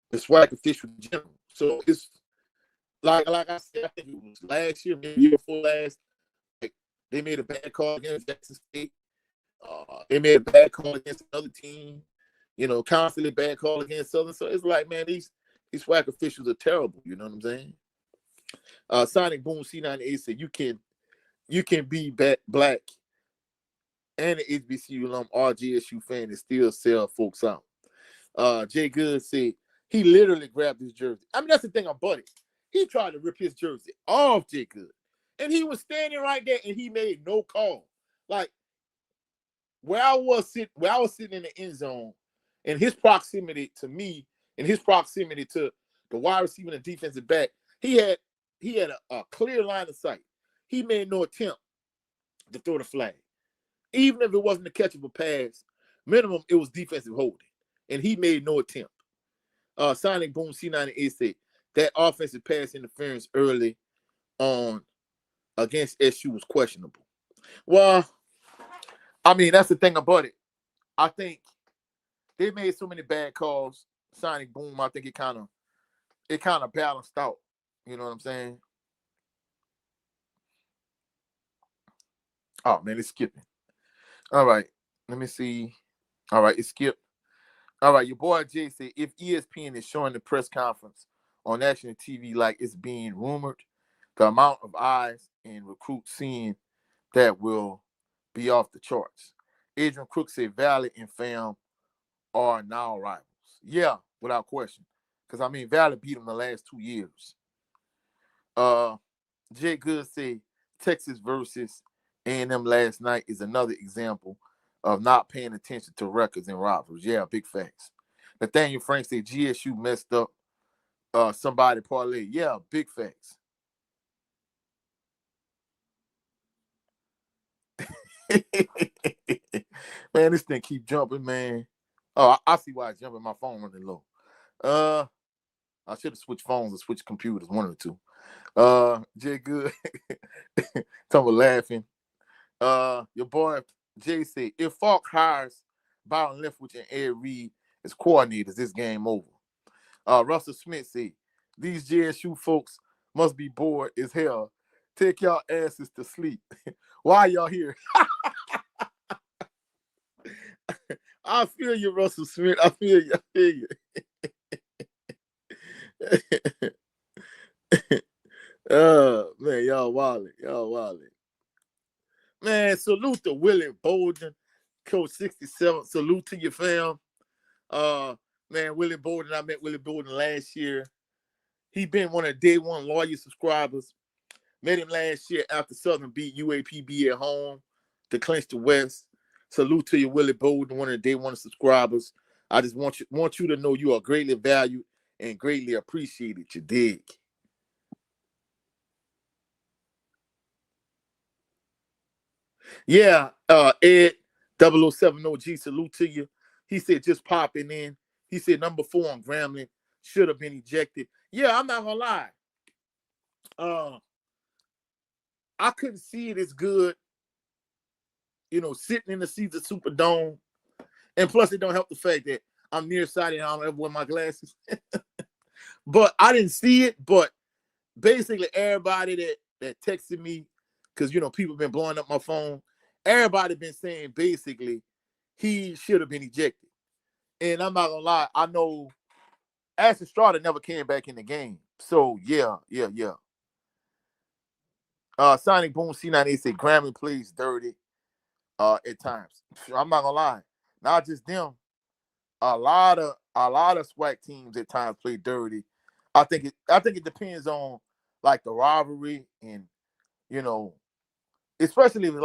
the SWAC official in general. So it's like I said, I think it was last year, maybe year before last, like, they made a bad call against Jackson State. They made a bad call against another team. Constantly bad call against Southern. So it's like, man, these SWAC officials are terrible. You know what I'm saying? Sonic Boom C98 said you can be black and an HBCU alum or GSU fan and still sell folks out. Jay Good said he literally grabbed his jersey. I mean, that's the thing about it. He tried to rip his jersey off Jay Good. And he was standing right there and he made no call. Like, where I was sitting in the end zone, and his proximity to me and his proximity to the wide receiver and defensive back, he had a clear line of sight. He made no attempt to throw the flag. Even if it wasn't a catchable pass, minimum it was defensive holding. And he made no attempt. Sonic Boom C98 said that offensive pass interference early on against SU was questionable. Well, I mean, that's the thing about it. I think they made so many bad calls. Sonic Boom, I think it kind of balanced out. You know what I'm saying? Oh man, it's skipping. All right, let me see. All right, it skipped. All right, your boy Jay said if ESPN is showing the press conference on national TV like it's being rumored, the amount of eyes and recruits seeing that will be off the charts. Adrian Crook said Valley and Fam are now rivals. Yeah, without question. Because, I mean, Valley beat them the last 2 years. Jay Good said Texas versus A&M last night is another example of not paying attention to records and rivalries. Yeah, big facts. Nathaniel Frank said GSU messed up somebody parlay. Yeah, big facts. Man, this thing keep jumping, man. Oh, I see why it's jumping. My phone running low. I should have switched phones or switched computers, one or two. Jay Good, talking about laughing. Your boy Jay said, if Falk hires Byron Leftwich and Ed Reed as coordinators, this game over. Russell Smith said, these JSU folks must be bored as hell. Take y'all asses to sleep. Why y'all here? I feel you, Russell Smith. I feel you. Man, y'all wildin'. Man, salute to Willie Bolden, Coach 67. Salute to your fam. Man, Willie Bolden, I met Willie Bolden last year. He been one of day one loyal subscribers. Met him last year after Southern beat UAPB at home to clinch the West. Salute to you, Willie Bolden, one of the day one subscribers. I just want you to know you are greatly valued and greatly appreciated. You dig? Yeah, Ed 0070G, salute to you. He said just popping in. He said number 4 on Grambling should have been ejected. Yeah, I'm not gonna lie. I couldn't see it as good, sitting in the seats of Superdome. And plus, it don't help the fact that I'm nearsighted and I don't ever wear my glasses. But I didn't see it. But basically, everybody that texted me, because, people been blowing up my phone, everybody been saying basically he should have been ejected. And I'm not going to lie, I know Ashton Strada never came back in the game. So, yeah. Sonic Boom C98 said Grambling plays dirty at times. I'm not going to lie. Not just them. A lot of SWAC teams at times play dirty. I think it depends on like the rivalry and especially if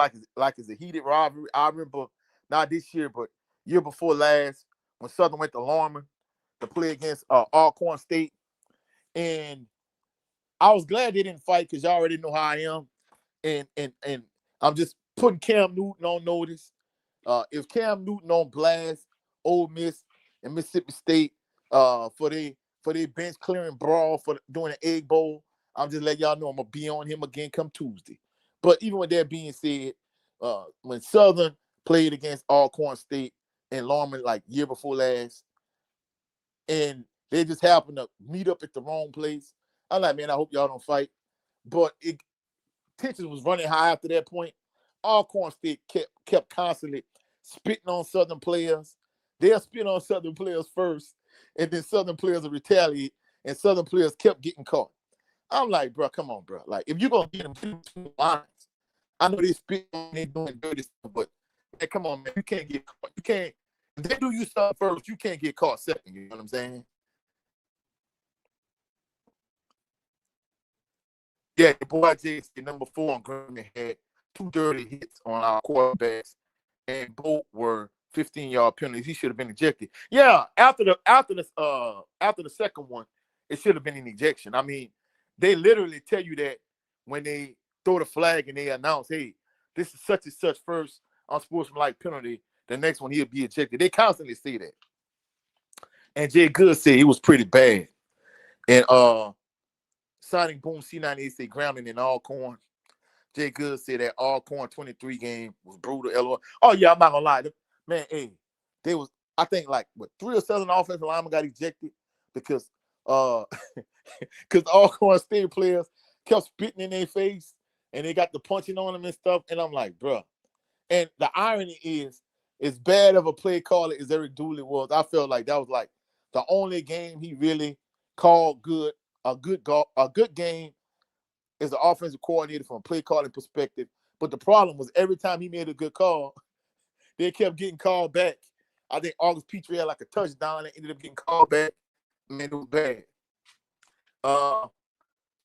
it's a heated rivalry. I remember not this year, but year before last when Southern went to Lorman to play against Alcorn State, and I was glad they didn't fight because y'all already know how I am, and I'm just putting Cam Newton on notice. If Cam Newton on blast, Ole Miss and Mississippi State for their bench clearing brawl for doing an Egg Bowl, I'm just letting y'all know I'm gonna be on him again come Tuesday. But even with that being said, when Southern played against Alcorn State and Lorman like year before last, and they just happened to meet up at the wrong place, I'm like, man, I hope y'all don't fight. But tension was running high after that point. Alcorn State kept constantly spitting on Southern players. They'll spit on Southern players first, and then Southern players will retaliate, and Southern players kept getting caught. I'm like, bro, come on, bro. Like, if you're going to get them two lines, I know they spit on, they doing dirty stuff, but man, come on, man. You can't get caught. You can't. If they do you stuff first, you can't get caught second. You know what I'm saying? Yeah, the boy Jay said number 4 on Grambling had 2 dirty hits on our quarterbacks, and both were 15-yard penalties. He should have been ejected. Yeah, after the second one, it should have been an ejection. I mean, they literally tell you that when they throw the flag and they announce, hey, this is such and such first unsportsmanlike penalty. The next one he'll be ejected. They constantly say that. And Jay Good said it was pretty bad. And Sonic Boom C98 said Grambling and Alcorn. Jay Good said that Alcorn 23 game was brutal. LOL. Oh yeah, I'm not gonna lie, man. Hey, they was I think like 3 or 7 offensive linemen got ejected because because Alcorn State players kept spitting in their face and they got the punching on them and stuff. And I'm like, bro. And the irony is, as bad of a play caller as Eric Dooley was, I felt like that was like the only game he really called good, a good game as an offensive coordinator from a play calling perspective But the problem was every time he made a good call, they kept getting called back. I think August Petrie had like a touchdown and ended up getting called back. Man, it was bad.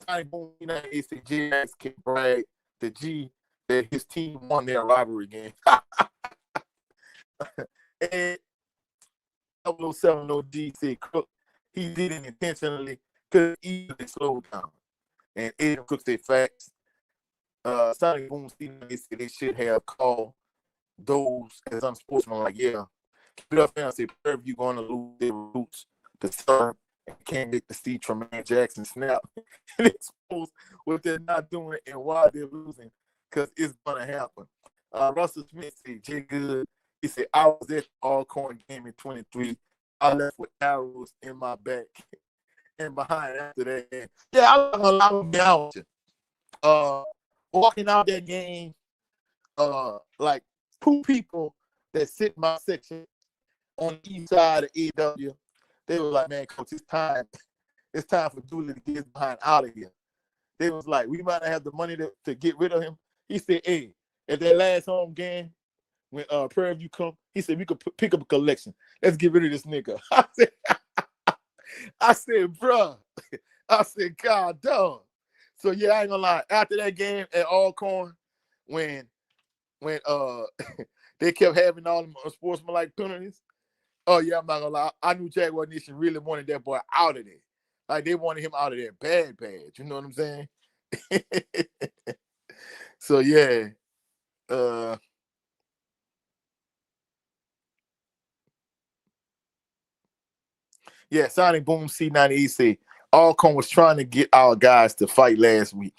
Tiny Boom, J can brag the G that his team won their rivalry game. And 007 OG said Cook, he did it intentionally, could easily slow down. And Aiden Cook said facts. Sonic Boom, they said they should have called those as unsportsmanlike. Yeah. Keep it up, fans. Say, you going to lose their roots to start and can't make the see Tremaine Jackson snap and expose what they're not doing and why they're losing, because it's going to happen. Russell Smith said, Jay Good, he said, I was at the All-Corn game in 23. I left with arrows in my back and behind after that game. Yeah, I'm not going to be out with you. Walking out that game, like two people that sit in my section on the east side of AW, they were like, man, coach, it's time for Dooley to get his behind out of here. They was like, we might not have the money to get rid of him. He said, hey, at that last home game, when Prairie View come, he said, we could pick up a collection. Let's get rid of this nigga. I said, bruh. I said, God, dog. So, yeah, I ain't gonna lie. After that game at Alcorn, when they kept having all them sportsmanlike penalties, oh, yeah, I'm not gonna lie. I knew Jaguar Nation really wanted that boy out of there. Like, they wanted him out of there bad. You know what I'm saying? So, yeah. Yeah, Sonic Boom C90EC. Alcorn was trying to get our guys to fight last week.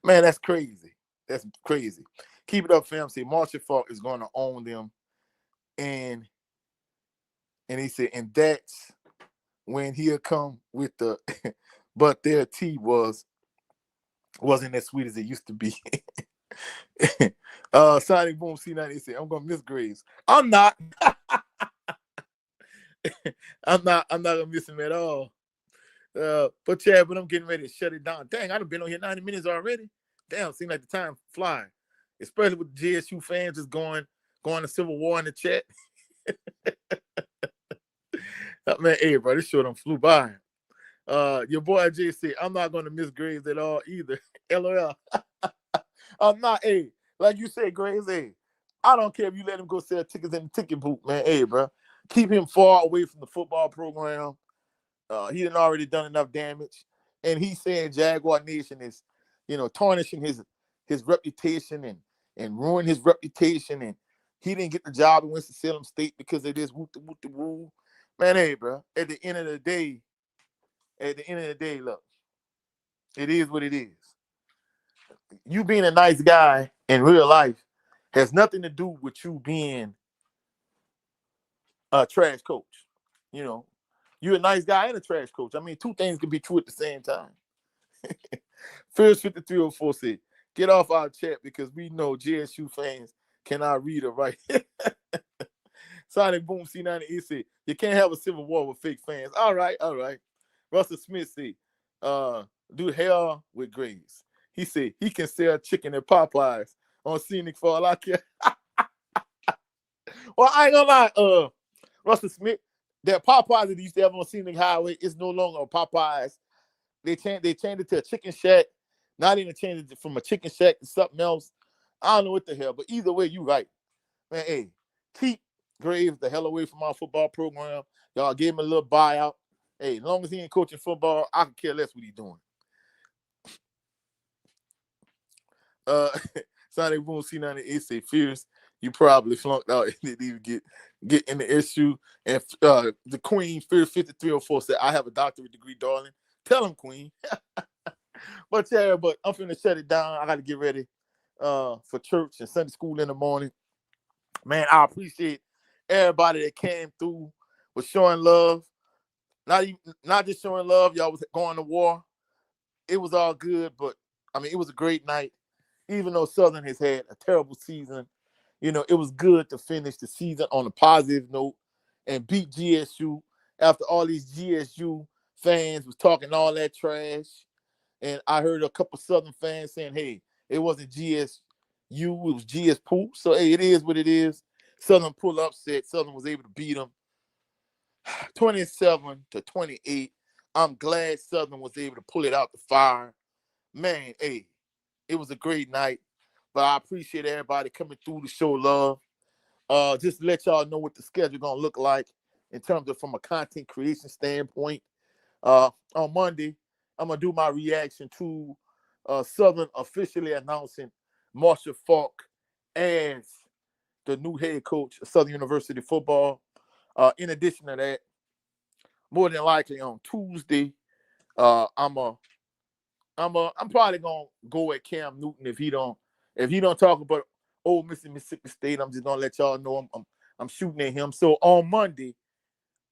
Man, that's crazy. That's crazy. Keep it up, fam. See, Marshall Falk is going to own them. And he said, and that's when he'll come with the but their tea wasn't as sweet as it used to be. Sonic Boom C90 said, I'm gonna miss Graves. I'm not. I'm not gonna miss him at all. But I'm getting ready to shut it down. Dang, I've been on here 90 minutes already. Damn, seems like the time flying. Especially with the GSU fans just going to Civil War in the chat. Man, hey, bro, this show done flew by. Your boy Jay said, I'm not going to miss Graves at all either. LOL. I'm not, hey, like you said, Graves, hey, I don't care if you let him go sell tickets in the ticket booth, man. Hey, bro, keep him far away from the football program. He done already done enough damage. And he's saying Jaguar Nation is, tarnishing his reputation and ruin his reputation. And he didn't get the job in Winston-Salem State because of this woo-the-woo. Man, hey, bro, at the end of the day, look, it is what it is. You being a nice guy in real life has nothing to do with you being a trash coach. You're a nice guy and a trash coach. I mean, two things can be true at the same time. First 5304 said, get off our chat because we know GSU fans cannot read or write. Sonic Boom C90 said, you can't have a civil war with fake fans. All right. Russell Smith said, do hell with Graves. He said he can sell chicken at Popeyes on Scenic for all I care. Well, I ain't gonna lie, Russell Smith, that Popeyes that used to have on Scenic Highway is no longer a Popeyes. They changed it to a chicken shack. Not even changed it from a chicken shack to something else. I don't know what the hell, but either way, you right. Man, hey, keep Graves the hell away from our football program. Y'all gave him a little buyout. Hey, as long as he ain't coaching football, I can care less what he's doing. Sonic Boom C98 say fierce. You probably flunked out and didn't even get in the issue. And the Queen, Fierce 5304 said, I have a doctorate degree, darling. Tell him, Queen. But I'm finna shut it down. I got to get ready for church and Sunday school in the morning. Man, I appreciate everybody that came through with showing love. Not just showing love. Y'all was going to war. It was all good, but I mean, it was a great night. Even though Southern has had a terrible season, it was good to finish the season on a positive note and beat GSU after all these GSU fans was talking all that trash. And I heard a couple Southern fans saying, hey, it wasn't GS, U. It was G as Pooh. So, hey, it is what it is. Southern pull upset. Southern was able to beat them 27-28. I'm glad Southern was able to pull it out the fire. Man, hey, it was a great night. But I appreciate everybody coming through to show love. Just to let y'all know what the schedule gonna look like in terms of from a content creation standpoint. On Monday, I'm gonna do my reaction to Southern officially announcing Marshall Faulk as the new head coach of Southern University football. In addition to that, more than likely on Tuesday, I'm probably gonna go at Cam Newton if he don't talk about old Mississippi State. I'm just gonna let y'all know I'm shooting at him. So on Monday,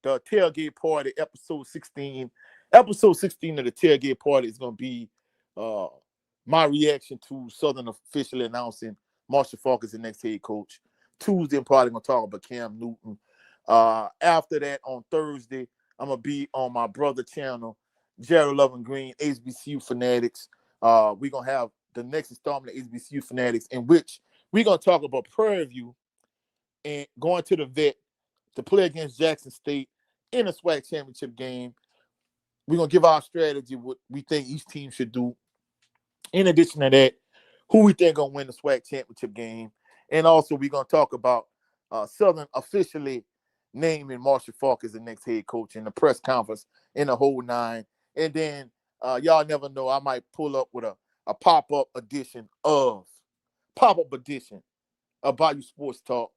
the tailgate party, episode 16 of the tailgate party is gonna be my reaction to Southern officially announcing Marshall Faulk as the next head coach. Tuesday, I'm probably gonna talk about Cam Newton. After that, on Thursday, I'm gonna be on my brother channel, Jared Loving Green, HBCU Fanatics. We're gonna have the next installment of HBCU Fanatics, in which we're gonna talk about Prairie View and going to the vet to play against Jackson State in a SWAC championship game. We're gonna give our strategy, what we think each team should do. In addition to that, who we think gonna win the SWAC championship game, and also we're gonna talk about Southern officially naming Marshall Faulk as the next head coach in the press conference in the whole nine. And then y'all never know, I might pull up with a pop-up edition of Bayou Sports Talk,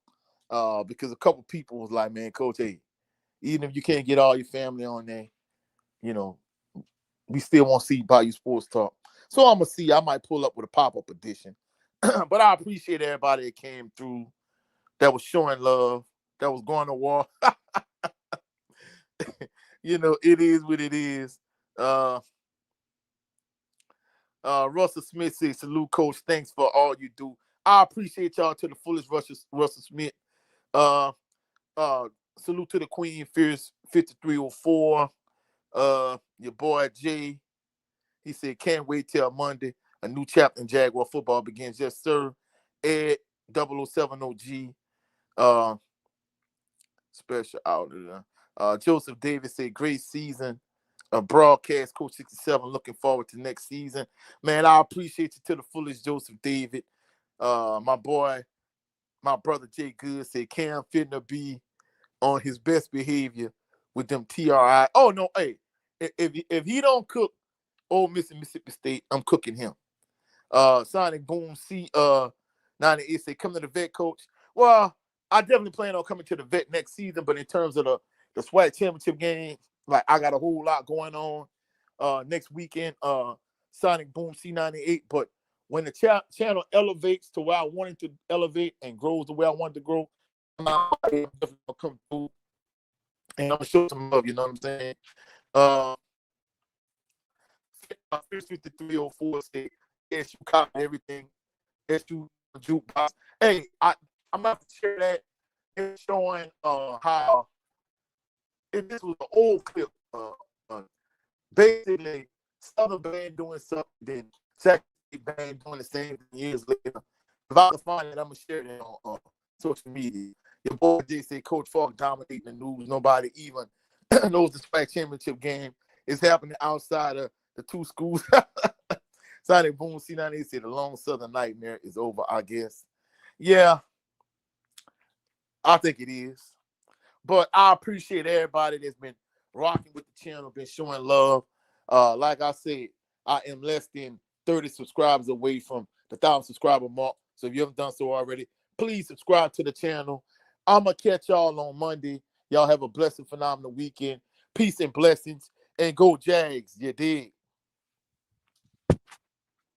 because a couple people was like, man, Coach, hey, even if you can't get all your family on there, you know, we still want to see Bayou Sports Talk. So I'm going to see. I might pull up with a pop-up edition. But I appreciate everybody that came through, that was showing love, that was going to war. You know, it is what it is. Russell Smith says, salute, Coach. Thanks for all you do. I appreciate y'all to the fullest, Russell Smith. Salute to the Queen, Fierce 5304. Your boy Jay, he said, can't wait till Monday. A new chapter in Jaguar football begins. Yes, sir. Ed 070G. Special out there. Joseph Davis said, great season. Broadcast, Coach 67, looking forward to next season. Man, I appreciate you to the fullest, Joseph David. My boy, my brother Jay Good said, Cam finna be on his best behavior with them TRI. Oh, no, hey, if he don't cook Ole Miss and Mississippi State, I'm cooking him. Sonic Boom C 98 say, come to the vet, Coach. Well, I definitely plan on coming to the vet next season, but in terms of the SWAC championship game, like, I got a whole lot going on next weekend. Sonic Boom C98, but when the channel elevates to where I want it to elevate and grows the way I want it to grow, I'm definitely gonna come through and I'm gonna show some love. You know what I'm saying? 5304 say, yes, you copy everything. Yes, you jukebox. Hey, I'm about to share that. It's showing how, if this was an old clip, basically Southern band doing something, then Jackson band doing the same thing years later. If I can find it, I'm gonna share it on social media. Your boy Jay said, Coach Falk dominating the news. Nobody even knows the SWAC championship game is happening outside of the two schools. Sonic Boom C98 said the long Southern nightmare is over, I guess. Yeah, I think it is. But I appreciate everybody that's been rocking with the channel, been showing love. Like I said, I am less than 30 subscribers away from the 1,000 subscriber mark. So if you haven't done so already, please subscribe to the channel. I'm going to catch y'all on Monday. Y'all have a blessed, phenomenal weekend. Peace and blessings. And go Jags, you dig?